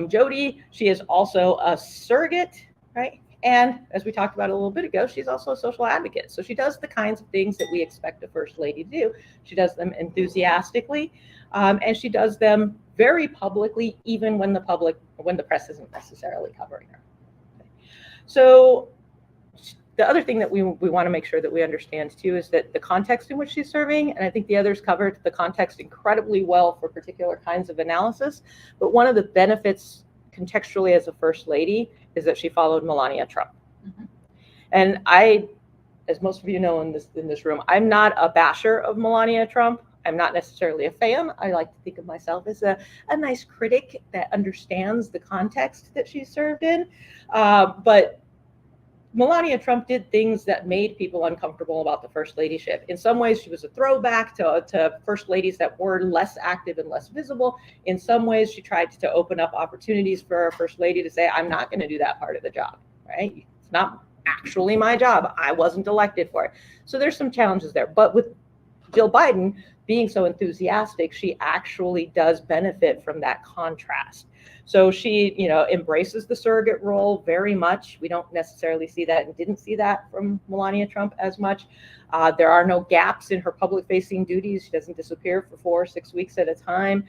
Jody, she is also a surrogate, right? And as we talked about a little bit ago, she's also a social advocate. So she does the kinds of things that we expect a first lady to do. She does them enthusiastically, and she does them very publicly, even when the press isn't necessarily covering her. Okay. So the other thing that we want to make sure that we understand too is that the context in which she's serving, and I think the others covered the context incredibly well for particular kinds of analysis, but one of the benefits contextually as a first lady is that she followed Melania Trump. Mm-hmm. And I, as most of you know in this room, I'm not a basher of Melania Trump. I'm not necessarily a fan. I like to think of myself as a nice critic that understands the context that she served in. But Melania Trump did things that made people uncomfortable about the first ladyship. In some ways, she was a throwback to first ladies that were less active and less visible. In some ways, she tried to open up opportunities for a first lady to say, I'm not going to do that part of the job, right? It's not actually my job. I wasn't elected for it. So there's some challenges there. But with Jill Biden being so enthusiastic, she actually does benefit from that contrast. So she, embraces the surrogate role very much. We don't necessarily see that and didn't see that from Melania Trump as much. There are no gaps in her public-facing duties. She doesn't disappear for 4 or 6 weeks at a time.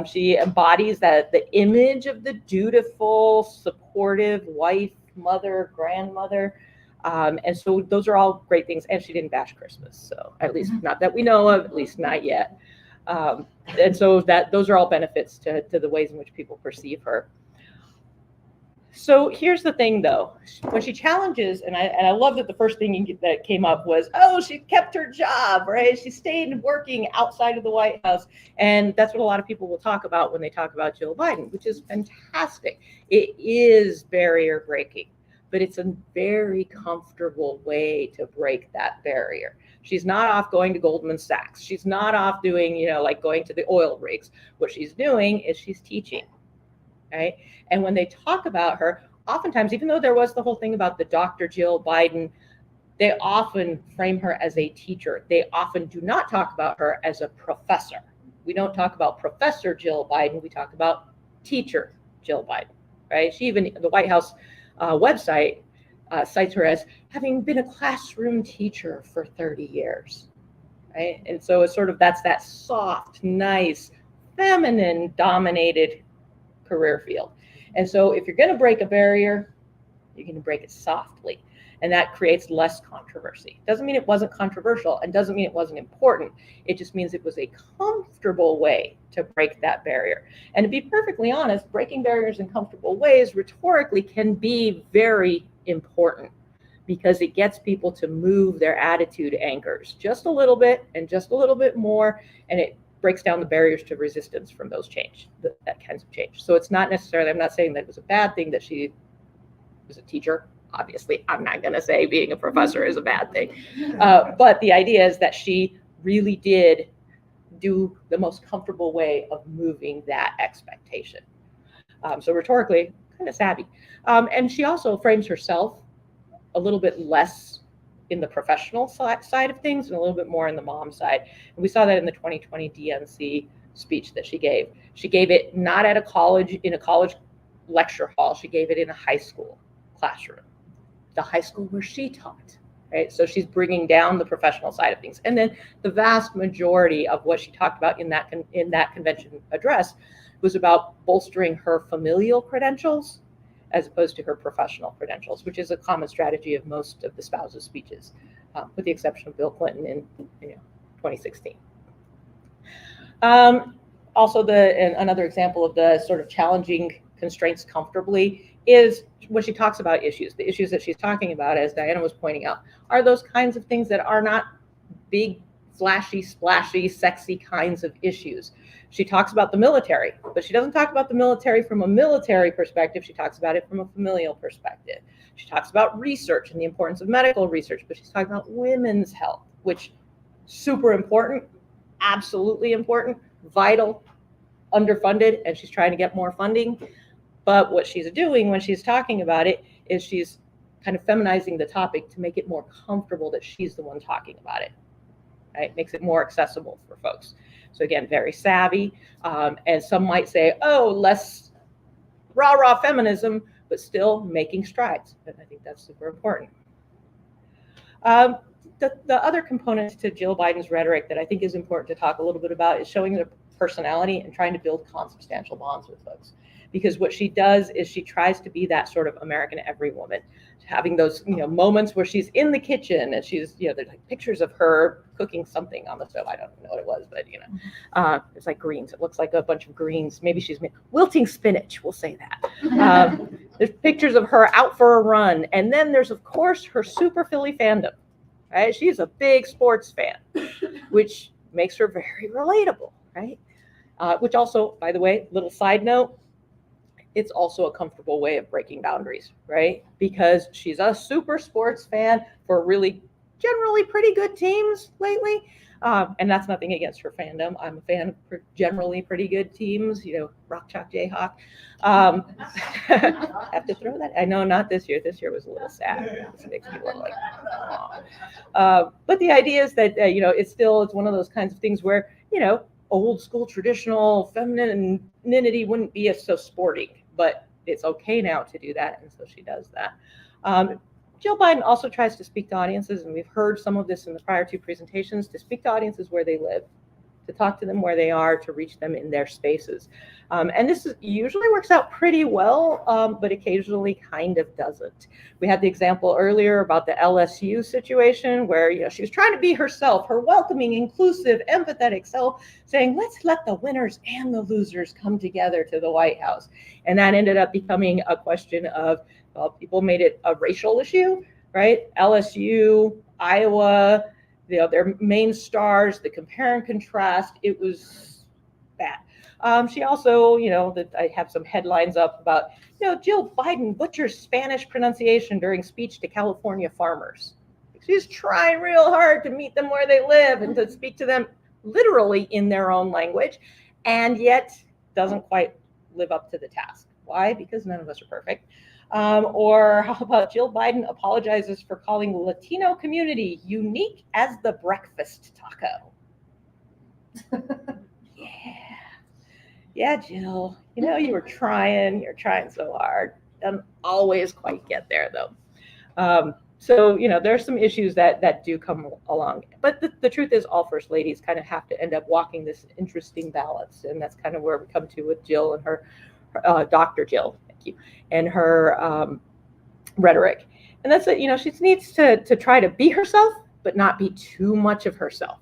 She embodies the image of the dutiful, supportive wife, mother, grandmother. And so those are all great things. And she didn't bash Christmas. So at least not that we know of, at least not yet. And so those are all benefits to the ways in which people perceive her. So here's the thing, though. When she challenges, and I love that the first thing that came up was, oh, she kept her job, right? She stayed working outside of the White House. And that's what a lot of people will talk about when they talk about Jill Biden, which is fantastic. It is barrier breaking, but it's a very comfortable way to break that barrier. She's not off going to Goldman Sachs. She's not off doing, like going to the oil rigs. What she's doing is she's teaching, right? And when they talk about her, oftentimes, even though there was the whole thing about the Dr. Jill Biden, they often frame her as a teacher. They often do not talk about her as a professor. We don't talk about Professor Jill Biden. We talk about teacher Jill Biden, right? She even, the White House website cites her as having been a classroom teacher for 30 years, right? And so it's sort of, that's that soft, nice, feminine dominated career field. And so if you're going to break a barrier, you're going to break it softly. And that creates less controversy. Doesn't mean it wasn't controversial and doesn't mean it wasn't important. It just means it was a comfortable way to break that barrier. And to be perfectly honest, breaking barriers in comfortable ways rhetorically can be very important because it gets people to move their attitude anchors just a little bit and just a little bit more, and it breaks down the barriers to resistance from those change, that kinds of change. So it's not necessarily, I'm not saying that it was a bad thing that she was a teacher. Obviously, I'm not going to say being a professor is a bad thing. But the idea is that she really did do the most comfortable way of moving that expectation. So rhetorically, kind of savvy. And she also frames herself a little bit less in the professional side of things and a little bit more in the mom side. And we saw that in the 2020 DNC speech that she gave. She gave it not at a college, in a college lecture hall. She gave it in a high school classroom, the high school where she taught, right? So she's bringing down the professional side of things. And then the vast majority of what she talked about in that convention address was about bolstering her familial credentials as opposed to her professional credentials, which is a common strategy of most of the spouses' speeches, with the exception of Bill Clinton in 2016. Also, another example of the sort of challenging constraints comfortably is when she talks about issues. The issues that she's talking about, as Diana was pointing out, are those kinds of things that are not big, flashy, splashy, sexy kinds of issues. She talks about the military, but she doesn't talk about the military from a military perspective. She talks about it from a familial perspective. She talks about research and the importance of medical research, but she's talking about women's health, which super important, absolutely important, vital, underfunded, and she's trying to get more funding. But what she's doing when she's talking about it is she's kind of feminizing the topic to make it more comfortable that she's the one talking about it. Right? Makes it more accessible for folks. So again, very savvy. And some might say, oh, less rah-rah feminism, but still making strides. And I think that's super important. The other component to Jill Biden's rhetoric that I think is important to talk a little bit about is showing their personality and trying to build consubstantial bonds with folks. Because what she does is she tries to be that sort of American every woman, having those moments where she's in the kitchen and she's there's like pictures of her cooking something on the stove. I don't know what it was, but it's like greens. It looks like a bunch of greens. Maybe she's wilting spinach. We'll say that. There's pictures of her out for a run, and then there's of course her super Philly fandom. Right? She's a big sports fan, which makes her very relatable. Right? Which also, by the way, little side note. It's also a comfortable way of breaking boundaries, right? Because she's a super sports fan for really generally pretty good teams lately. And that's nothing against her fandom. I'm a fan of generally pretty good teams, Rock Chalk Jayhawk. Have to throw that. I know not this year. This year was a little sad. This makes me look like, but the idea is that, it's one of those kinds of things where, old school traditional femininity wouldn't be so sporting, but it's okay now to do that, and so she does that. Jill Biden also tries to speak to audiences, and we've heard some of this in the prior two presentations, to speak to audiences where they live, to talk to them where they are, to reach them in their spaces. And this usually works out pretty well, but occasionally kind of doesn't. We had the example earlier about the LSU situation where, she was trying to be herself, her welcoming, inclusive, empathetic self, saying, let's let the winners and the losers come together to the White House. And that ended up becoming a question of, people made it a racial issue, right? LSU, Iowa, their main stars, the compare and contrast, it was bad. She also, I have some headlines up about, Jill Biden butchers Spanish pronunciation during speech to California farmers. She's trying real hard to meet them where they live and to speak to them literally in their own language, and yet doesn't quite live up to the task. Why? Because none of us are perfect. Or how about Jill Biden apologizes for calling Latino community unique as the breakfast taco? Yeah, Jill, you were trying, you're trying so hard. Doesn't always quite get there though. So, there's some issues that do come along, but the truth is all first ladies kind of have to end up walking this interesting balance. And that's kind of where we come to with Jill and her Dr. Jill, thank you, and her rhetoric. And that's it. You know, she needs to try to be herself, but not be too much of herself,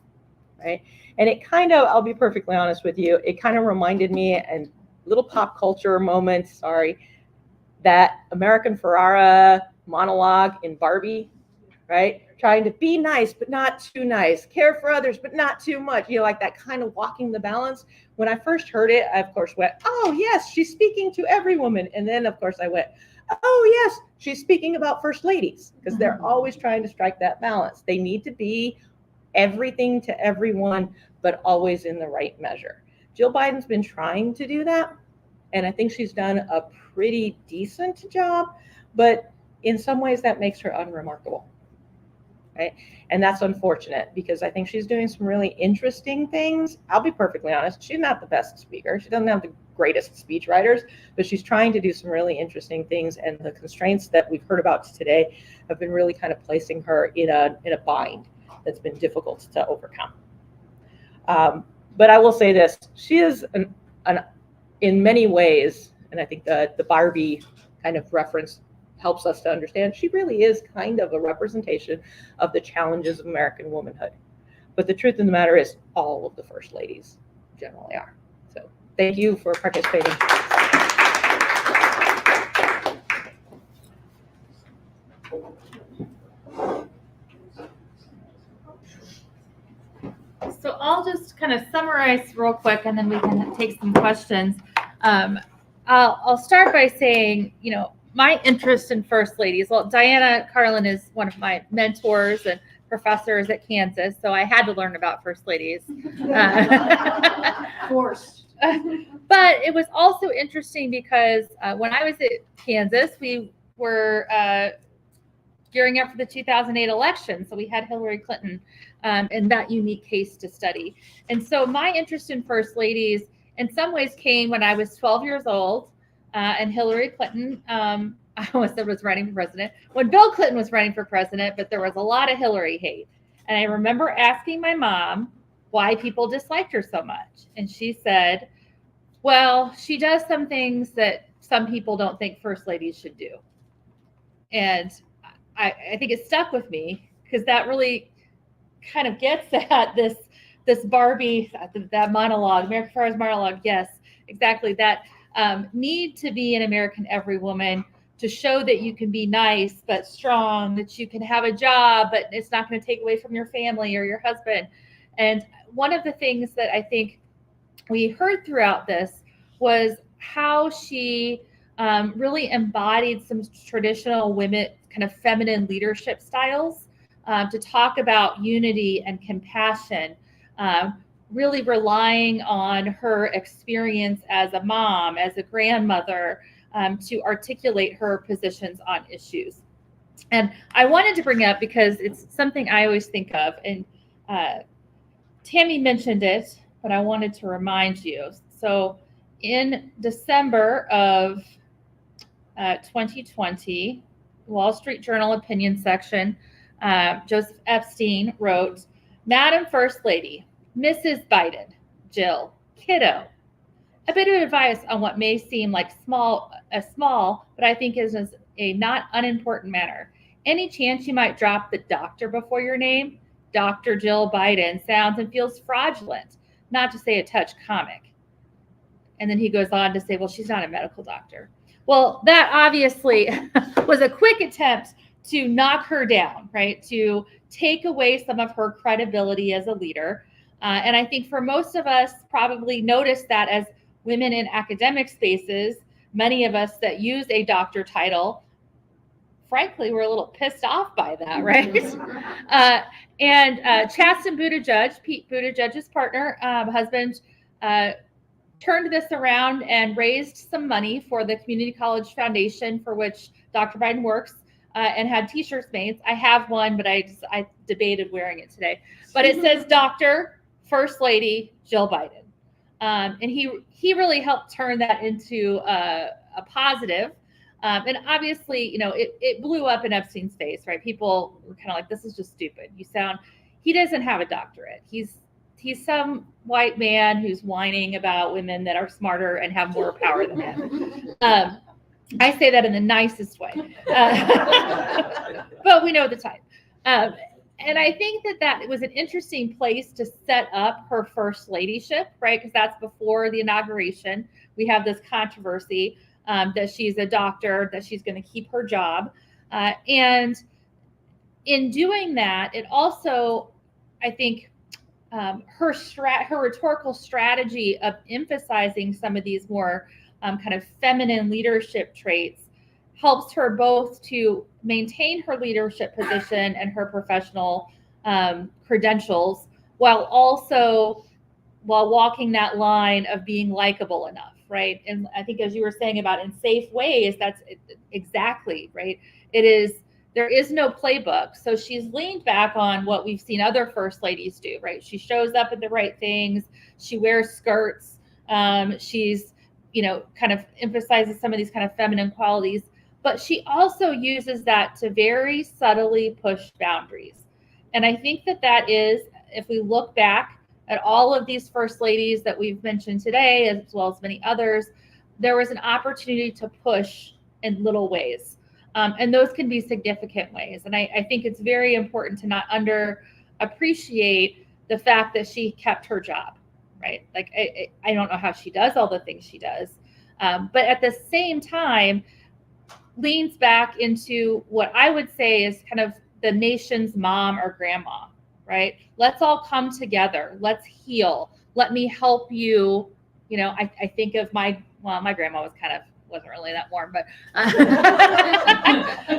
right? And it kind of, I'll be perfectly honest with you, it kind of reminded me, and little pop culture moment, sorry, that American Ferrara monologue in Barbie, right? Trying to be nice, but not too nice, care for others, but not too much, you know, like that kind of walking the balance. When I first heard it, I of course went, oh yes, she's speaking to every woman. And then of course I went, oh yes, she's speaking about first ladies, because they're always trying to strike that balance. They need to be everything to everyone, but always in the right measure. Jill Biden's been trying to do that, and I think she's done a pretty decent job, but in some ways that makes her unremarkable, right? And that's unfortunate, because I think she's doing some really interesting things. I'll be perfectly honest, she's not the best speaker. She doesn't have the greatest speech writers, but she's trying to do some really interesting things, and the constraints that we've heard about today have been really kind of placing her in a bind that's been difficult to overcome. But I will say this, she is in many ways, and I think the Barbie kind of reference helps us to understand, she really is kind of a representation of the challenges of American womanhood. But the truth of the matter is, all of the first ladies generally are. So thank you for participating. So I'll just kind of summarize real quick, and then we can take some questions. I'll start by saying, you know, my interest in first ladies. Well, Diana Carlin is one of my mentors and professors at Kansas, so I had to learn about first ladies. Forced. But it was also interesting because when I was at Kansas, we were gearing up for the 2008 election. So we had Hillary Clinton and that unique case to study. And so my interest in first ladies in some ways came when I was 12 years old and Hillary Clinton, I almost said was running for president, when Bill Clinton was running for president, but there was a lot of Hillary hate. And I remember asking my mom why people disliked her so much. And she said, well, she does some things that some people don't think first ladies should do. And I think it stuck with me, because that really kind of gets at this Barbie, that monologue, American Ferrara's monologue. Yes, exactly. That need to be an American every woman, to show that you can be nice but strong, that you can have a job, but it's not going to take away from your family or your husband. And one of the things that I think we heard throughout this was how she really embodied some traditional women, kind of feminine leadership styles, to talk about unity and compassion, really relying on her experience as a mom, as a grandmother, to articulate her positions on issues. And I wanted to bring up, because it's something I always think of, and Tammy mentioned it, but I wanted to remind you. So in December of 2020, Wall Street Journal opinion section, Joseph Epstein wrote, Madam First Lady, Mrs. Biden, Jill, kiddo. A bit of advice on what may seem like small, but I think is a not unimportant matter. Any chance you might drop the doctor before your name? Dr. Jill Biden sounds and feels fraudulent, not to say a touch comic. And then he goes on to say, well, she's not a medical doctor. Well, that obviously was a quick attempt to knock her down, right? To take away some of her credibility as a leader. And I think for most of us probably noticed that as women in academic spaces, many of us that use a doctor title, frankly, we're a little pissed off by that, right? And Chasten Buttigieg, Pete Buttigieg's partner, husband, turned this around and raised some money for the Community College Foundation, for which Dr. Biden works, and had t-shirts made. I have one, but I debated wearing it today. But it says Dr. First Lady Jill Biden. And he really helped turn that into a positive. And obviously, you know, it blew up in Epstein's face, right? People were kind of like, this is just stupid. He doesn't have a doctorate. He's some white man who's whining about women that are smarter and have more power than him. I say that in the nicest way, but we know the type. And I think that was an interesting place to set up her first ladyship, right? Because that's before the inauguration. We have this controversy that she's a doctor, that she's going to keep her job. And in doing that, it also, I think, her rhetorical strategy of emphasizing some of these more kind of feminine leadership traits helps her both to maintain her leadership position and her professional credentials, while walking that line of being likable enough, right? And I think, as you were saying about in safe ways, that's exactly right. There is no playbook. So she's leaned back on what we've seen other first ladies do, right? She shows up at the right things. She wears skirts. She's, kind of emphasizes some of these kind of feminine qualities, but she also uses that to very subtly push boundaries. And I think that is, if we look back at all of these first ladies that we've mentioned today, as well as many others, there was an opportunity to push in little ways. And those can be significant ways. And I think it's very important to not underappreciate the fact that she kept her job, right? Like, I don't know how she does all the things she does, but at the same time, leans back into what I would say is kind of the nation's mom or grandma, right? Let's all come together. Let's heal. Let me help you. I think of my grandma wasn't really that warm, but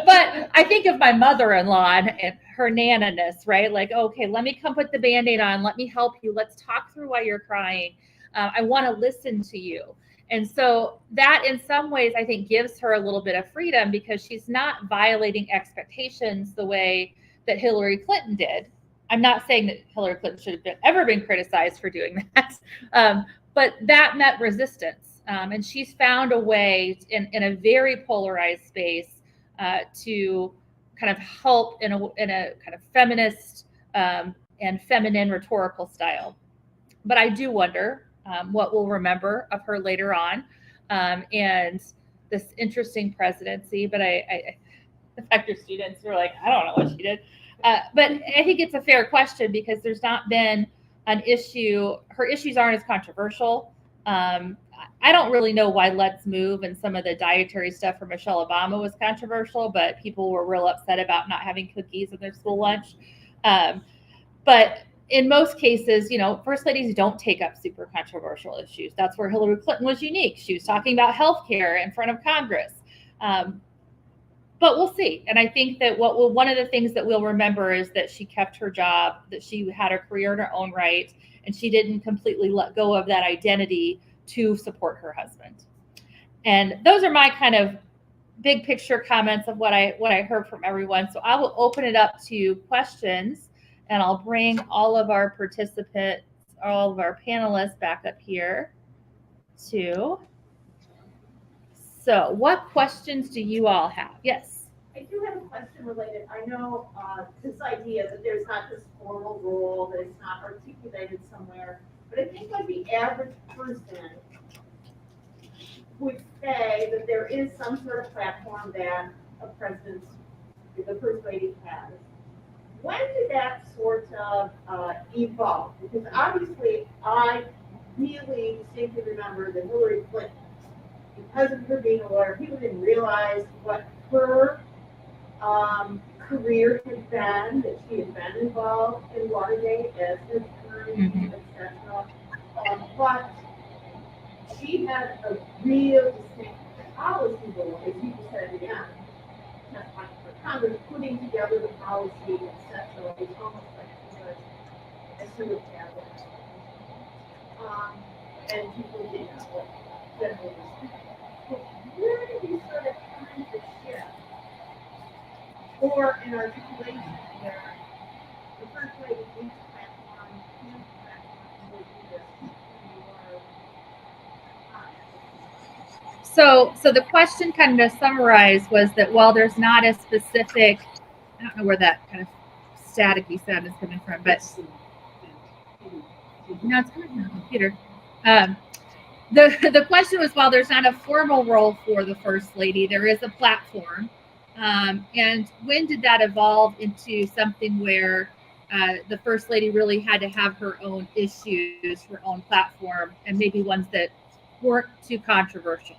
but I think of my mother-in-law and her nana-ness, right? Like, okay, let me come put the Band-Aid on. Let me help you. Let's talk through why you're crying. I want to listen to you. And so that, in some ways, I think gives her a little bit of freedom, because she's not violating expectations the way that Hillary Clinton did. I'm not saying that Hillary Clinton should have ever been criticized for doing that, but that met resistance. And she's found a way in a very polarized space to kind of help in a kind of feminist and feminine rhetorical style. But I do wonder what we'll remember of her later on, and this interesting presidency. But the fact your students were like, I don't know what she did. But I think it's a fair question, because there's not been an issue. Her issues aren't as controversial. I don't really know why Let's Move and some of the dietary stuff for Michelle Obama was controversial, but people were real upset about not having cookies in their school lunch. But in most cases, first ladies don't take up super controversial issues. That's where Hillary Clinton was unique. She was talking about healthcare in front of Congress. But we'll see. And I think that one of the things that we'll remember is that she kept her job, that she had her career in her own right, and she didn't completely let go of that identity to support her husband. And those are my kind of big picture comments of what I heard from everyone. So I will open it up to questions, and I'll bring all of our participants, all of our panelists back up here too. So what questions do you all have? Yes. I do have a question related. I know this idea that there's not this formal rule, that it's not articulated somewhere, but I think like the average person would say that there is some sort of platform that the first lady has. When did that sort of evolve? Because obviously I really distinctly remember that Hillary Clinton, because of her being a lawyer, people didn't realize what her career had been, that she had been involved in Watergate as an attorney, etc. But she had a real distinct policy role, as you said at the end, testifying for Congress, putting together the policy, etc. It's almost like she was a sort of tablet. And people did not what generally was. But where did you sort of find the shift? Or an articulation where the first lady needs platform, huge platform, will do this more. So the question, kind of to summarize, was that while there's not a specific, I don't know where that kind of staticky sound is coming from, but no, it's coming from the computer. the question was, while there's not a formal role for the First Lady, there is a platform. And when did that evolve into something where the First Lady really had to have her own issues, her own platform, and maybe ones that weren't too controversial?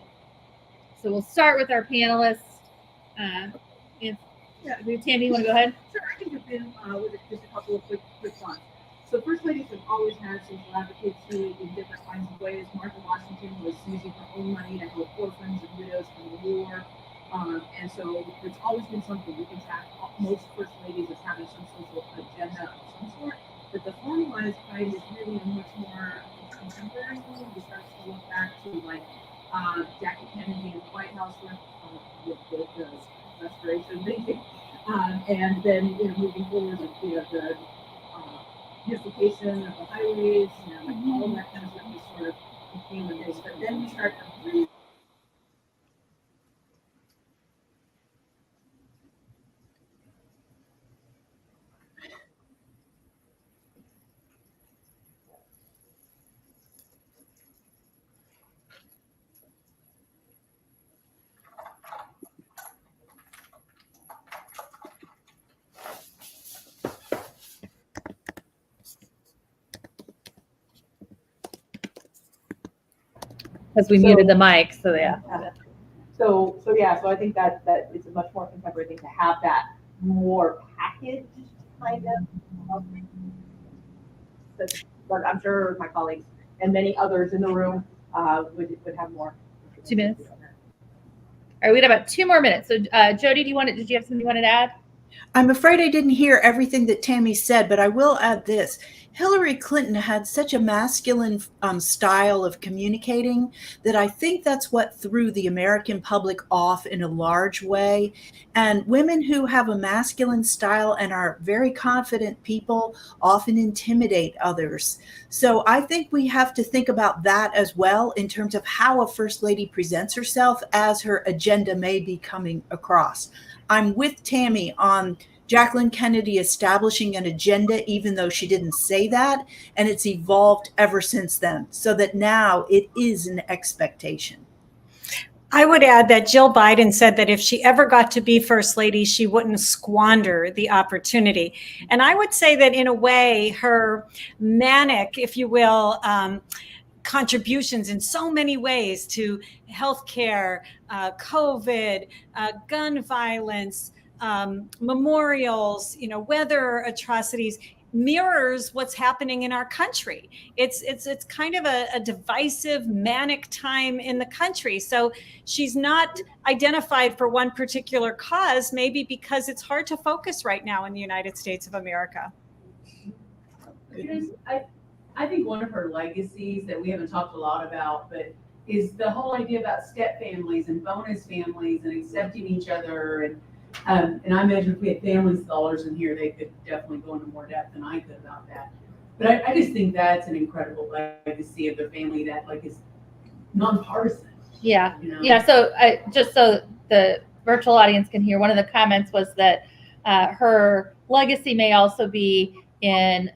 So we'll start with our panelists. Tammy, you want to go ahead? Sure, I can jump in with just a couple of quick thoughts. So First Ladies have always had social advocacy in different kinds of ways. Martha Washington was using her own money to help orphans and widows from the war. And so it's always been something we can track most First Ladies as having some social agenda of some sort. But the formalized kind is really a much more contemporary thing. We start to look back to like Jackie Kennedy in the White House with the restoration maybe. And then moving forward with the beautification of the highways, like all of that kind of stuff is sort of became a base. But then we start to really Because we muted the mic, so yeah. So I think that it's a much more contemporary thing to have that more packaged kind of. But I'm sure my colleagues and many others in the room would have more. 2 minutes. All right, we got about 2 more minutes. So Jody, did you have something you wanted to add? I'm afraid I didn't hear everything that Tammy said, but I will add this. Hillary Clinton had such a masculine style of communicating that I think that's what threw the American public off in a large way. And women who have a masculine style and are very confident people often intimidate others. So I think we have to think about that as well in terms of how a First Lady presents herself as her agenda may be coming across. I'm with Tammy on Jacqueline Kennedy establishing an agenda, even though she didn't say that, and it's evolved ever since then, so that now it is an expectation. I would add that Jill Biden said that if she ever got to be First Lady, she wouldn't squander the opportunity. And I would say that in a way, her manic, if you will, contributions in so many ways to healthcare, COVID, gun violence, memorials, weather atrocities, mirrors what's happening in our country. It's kind of a divisive, manic time in the country. So she's not identified for one particular cause, maybe because it's hard to focus right now in the United States of America. I think one of her legacies that we haven't talked a lot about, but is the whole idea about step families and bonus families and accepting each other. And I imagine if we had family scholars in here, they could definitely go into more depth than I could about that. But I just think that's an incredible legacy of the family that is nonpartisan. Yeah. Yeah. So just so the virtual audience can hear, one of the comments was that her legacy may also be in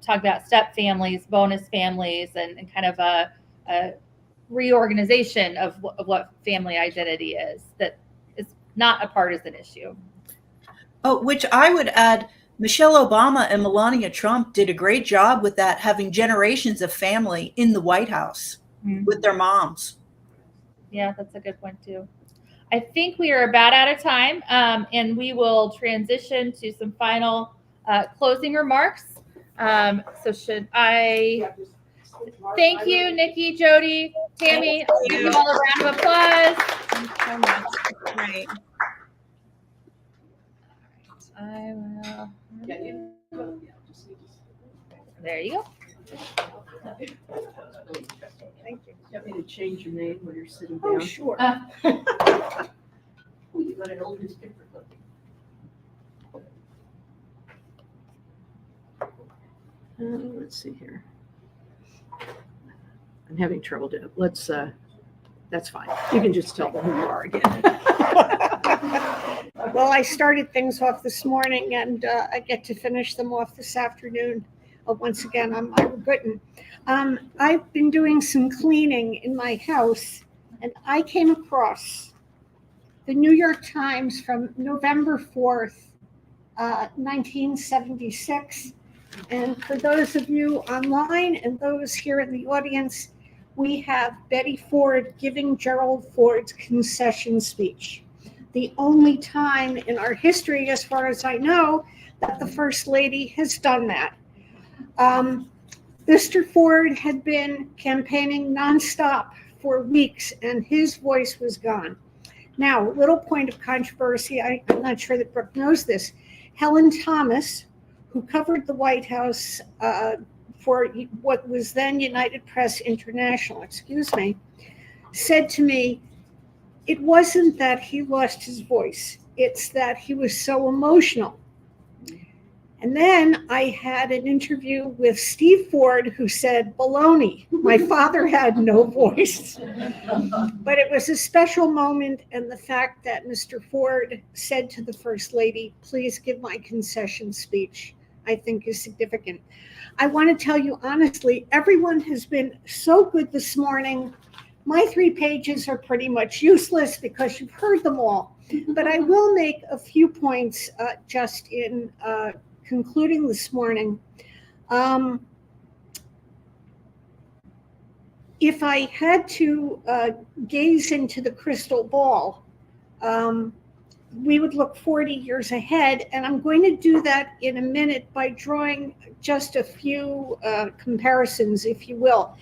talk about step families, bonus families, and kind of a reorganization of what family identity is, that is not a partisan issue. Oh, which I would add, Michelle Obama and Melania Trump did a great job with that, having generations of family in the White House with their moms. Yeah, that's a good point too. I think we are about out of time, and we will transition to some final closing remarks. So should I thank you, Nikki, Jody, Tammy. I'll give you all a round of applause. Thanks so much. Great. I will. There you go. Thank you. You want me to change your name when you're sitting Oh, down? sure. Oh, you got an old newspaper clipping. Let's see here. I'm having trouble doing it. Let's, that's fine. You can just tell them who you are again. Well, I started things off this morning and I get to finish them off this afternoon. Once again, I'm Ira Gooden. I've been doing some cleaning in my house, and I came across the New York Times from November 4th, 1976. And for those of you online and those here in the audience, we have Betty Ford giving Gerald Ford's concession speech. The only time in our history, as far as I know, that the First Lady has done that. Mr. Ford had been campaigning nonstop for weeks, and his voice was gone. Now, little point of controversy, I'm not sure that Brooke knows this. Helen Thomas, who covered the White House for what was then United Press International, said to me, it wasn't that he lost his voice, it's that he was so emotional. And then I had an interview with Steve Ford, who said, baloney, my father had no voice. But it was a special moment, and the fact that Mr. Ford said to the First Lady, please give my concession speech, I think is significant. I want to tell you honestly, everyone has been so good this morning. My 3 pages are pretty much useless because you've heard them all. But I will make a few points just in concluding this morning. If I had to gaze into the crystal ball, we would look 40 years ahead, and I'm going to do that in a minute by drawing just a few comparisons, if you will.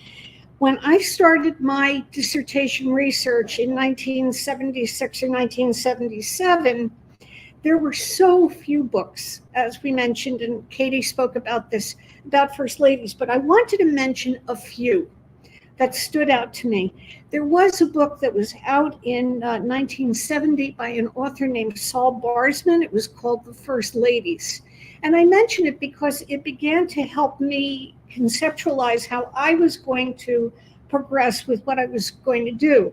When I started my dissertation research in 1976 or 1977, there were so few books, as we mentioned, and Katie spoke about this, about First Ladies, but I wanted to mention a few that stood out to me. There was a book that was out in 1970 by an author named Saul Barsman. It was called The First Ladies. And I mention it because it began to help me conceptualize how I was going to progress with what I was going to do.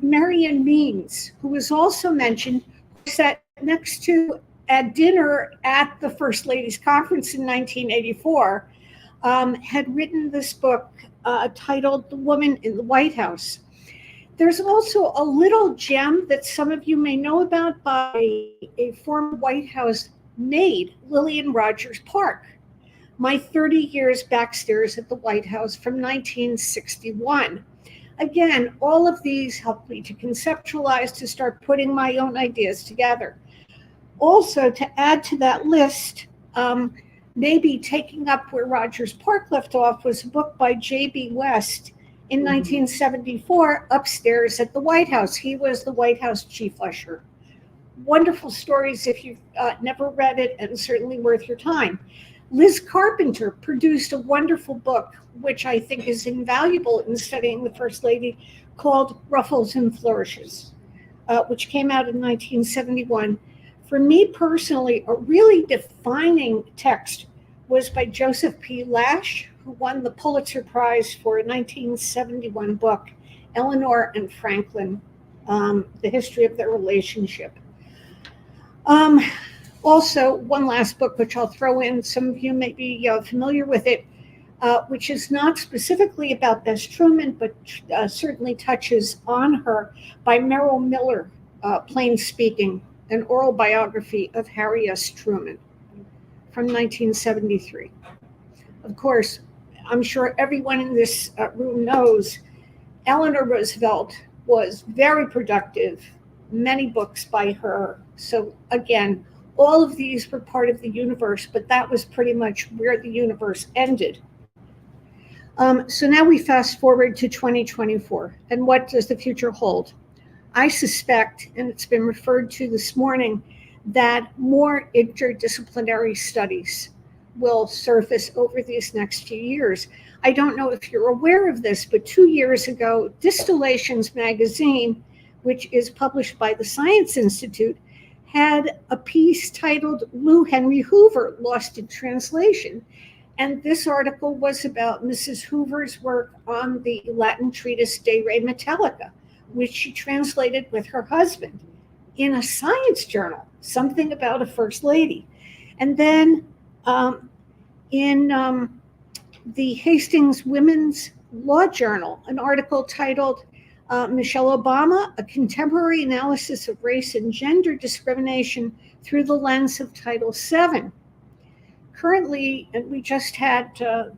Marianne Means, who was also mentioned, sat next to at dinner at the First Ladies Conference in 1984, had written this book titled The Woman in the White House. There's also a little gem that some of you may know about by a former White House maid, Lillian Rogers Park, My 30 Years Backstairs at the White House from 1961. Again, all of these helped me to conceptualize, to start putting my own ideas together. Also, to add to that list, maybe taking up where Rogers Park left off, was a book by J.B. West in 1974, Upstairs at the White House. He was the White House chief usher. Wonderful stories if you've never read it, and certainly worth your time. Liz Carpenter produced a wonderful book, which I think is invaluable in studying the First Lady, called Ruffles and Flourishes, which came out in 1971. For me personally, a really defining text was by Joseph P. Lash, who won the Pulitzer Prize for a 1971 book, Eleanor and Franklin, The History of Their Relationship. Also, one last book, which I'll throw in, some of you may be familiar with it, which is not specifically about Bess Truman, but certainly touches on her, by Merrill Miller, Plain Speaking, an oral biography of Harry S. Truman from 1973. Of course, I'm sure everyone in this room knows Eleanor Roosevelt was very productive, many books by her. So again, all of these were part of the universe, but that was pretty much where the universe ended. So now we fast forward to 2024, and what does the future hold? I suspect, and it's been referred to this morning, that more interdisciplinary studies will surface over these next few years. I don't know if you're aware of this, but 2 years ago, Distillations magazine, which is published by the Science Institute, had a piece titled Lou Henry Hoover, Lost in Translation. And this article was about Mrs. Hoover's work on the Latin treatise De Re Metallica, which she translated with her husband in a science journal, something about a First Lady. And then in the Hastings Women's Law Journal, an article titled Michelle Obama, a contemporary analysis of race and gender discrimination through the lens of Title VII. Currently, and we just had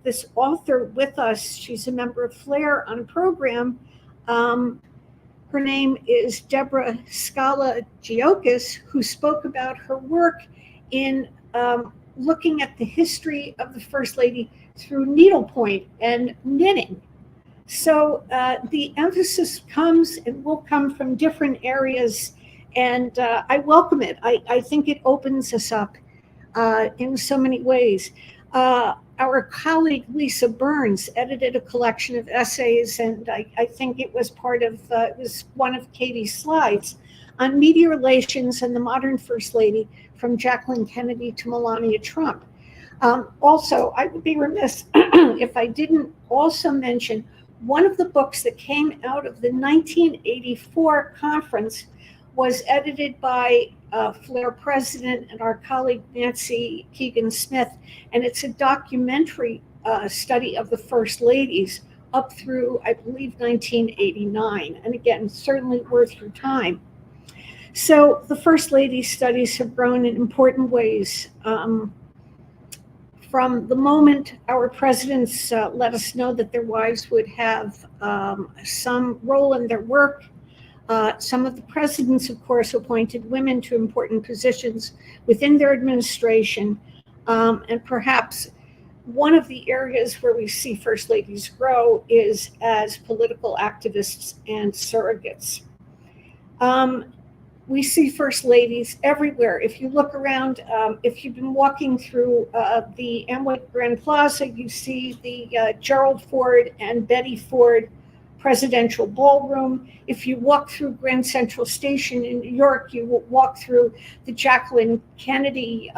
this author with us, she's a member of FLAIR on a program. Her name is Deborah Scala Giokis, who spoke about her work in looking at the history of the First Lady through needlepoint and knitting. So the emphasis comes and will come from different areas, and I welcome it. I think it opens us up in so many ways. Our colleague Lisa Burns edited a collection of essays, and I think it was it was one of Katie's slides on media relations and the modern First Lady from Jacqueline Kennedy to Melania Trump. Also, I would be remiss if I didn't also mention one of the books that came out of the 1984 conference was edited by FLAIR president and our colleague Nancy Keegan-Smith, and it's a documentary study of the First Ladies up through, I believe, 1989. And again, certainly worth your time. So the First Lady studies have grown in important ways. From the moment our presidents let us know that their wives would have some role in their work, some of the presidents, of course, appointed women to important positions within their administration. And perhaps one of the areas where we see First Ladies grow is as political activists and surrogates. We see First Ladies everywhere. If you look around, if you've been walking through the Amway Grand Plaza, you see the Gerald Ford and Betty Ford presidential ballroom. If you walk through Grand Central Station in New York, you will walk through the Jacqueline Kennedy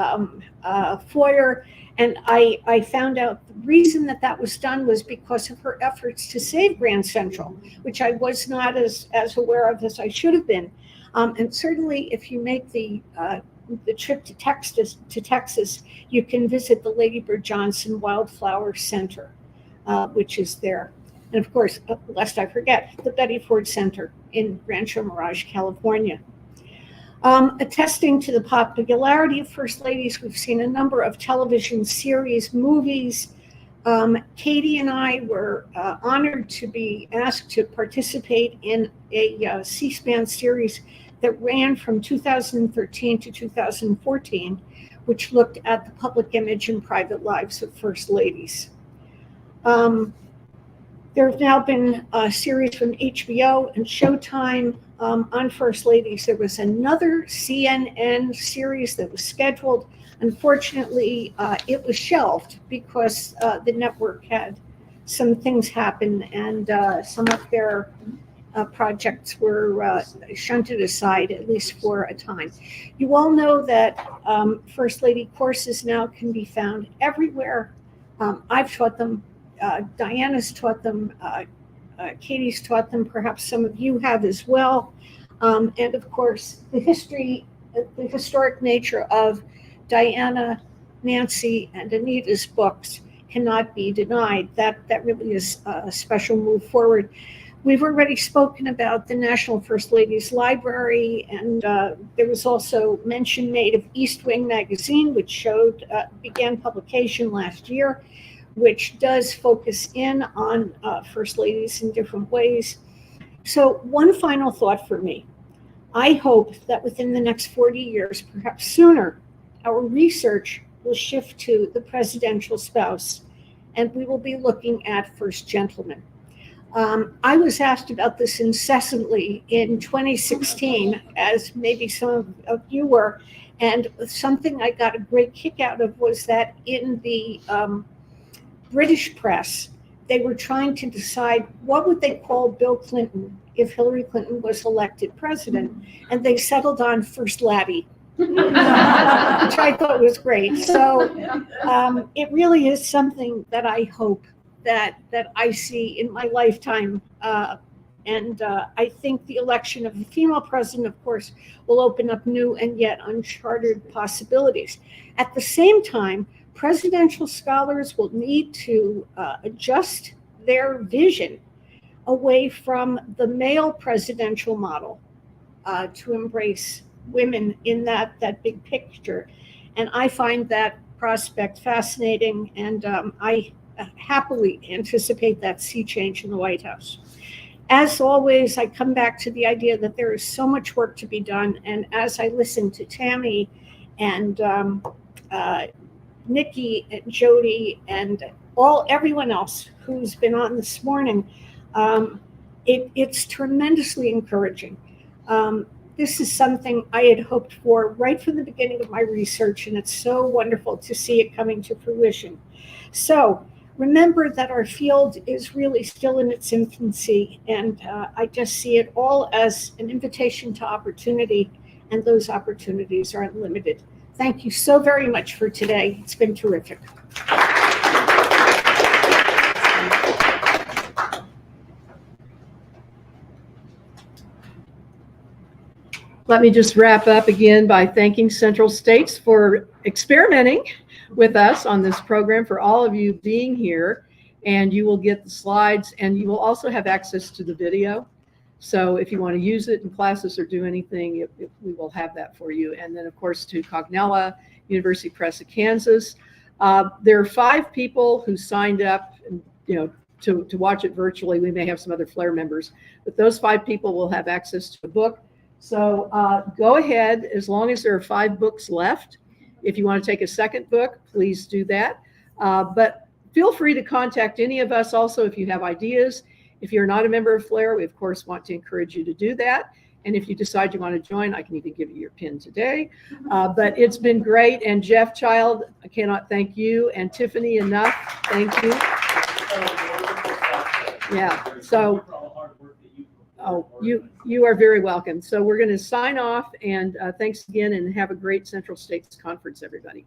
foyer. And I found out the reason that was done was because of her efforts to save Grand Central, which I was not as aware of as I should have been. And certainly if you make the trip to Texas, you can visit the Lady Bird Johnson Wildflower Center, which is there. And of course, lest I forget, the Betty Ford Center in Rancho Mirage, California. Attesting to the popularity of First Ladies, we've seen a number of television series, movies. Katie and I were honored to be asked to participate in a C-SPAN series that ran from 2013 to 2014, which looked at the public image and private lives of First Ladies. There have now been a series from HBO and Showtime on First Ladies. There was another CNN series that was scheduled. Unfortunately, it was shelved because the network had some things happen, and some of their projects were shunted aside, at least for a time. You all know that First Lady courses now can be found everywhere. I've taught them. Diana's taught them. Katie's taught them. Perhaps some of you have as well. And of course, the historic nature of Diana, Nancy, and Anita's books cannot be denied. That really is a special move forward. We've already spoken about the National First Ladies Library, and there was also mention made of East Wing magazine, which began publication last year, which does focus in on First Ladies in different ways. So one final thought for me. I hope that within the next 40 years, perhaps sooner, our research will shift to the presidential spouse, and we will be looking at First Gentlemen. I was asked about this incessantly in 2016, as maybe some of you were, and something I got a great kick out of was that in the British press, they were trying to decide what would they call Bill Clinton if Hillary Clinton was elected president, and they settled on First Laddie, which I thought was great. So it really is something that I hope that I see in my lifetime. And I think the election of a female president, of course, will open up new and yet uncharted possibilities. At the same time, presidential scholars will need to adjust their vision away from the male presidential model to embrace women in that big picture. And I find that prospect fascinating, and I happily anticipate that sea change in the White House. As always, I come back to the idea that there is so much work to be done. And as I listen to Tammy and Nikki and Jody and everyone else who's been on this morning, it's tremendously encouraging. This is something I had hoped for right from the beginning of my research, and it's so wonderful to see it coming to fruition. So remember that our field is really still in its infancy, and I just see it all as an invitation to opportunity, and those opportunities are unlimited. Thank you so very much for today. It's been terrific. Let me just wrap up again by thanking Central States for experimenting with us on this program, for all of you being here, and you will get the slides, and you will also have access to the video. So if you want to use it in classes or do anything, we will have that for you. And then, of course, to Cognella, University Press of Kansas. There are 5 people who signed up, to watch it virtually. We may have some other Flare members, but those 5 people will have access to the book. So go ahead, as long as there are 5 books left. If you want to take a second book, please do that. But feel free to contact any of us also if you have ideas. If you're not a member of Flare, we of course want to encourage you to do that. And if you decide you want to join, I can even give you your pin today. But it's been great. And Jeff Child, I cannot thank you, and Tiffany enough. Thank you. Yeah. So. Oh, you are very welcome. So we're going to sign off, and thanks again, and have a great Central States Conference, everybody.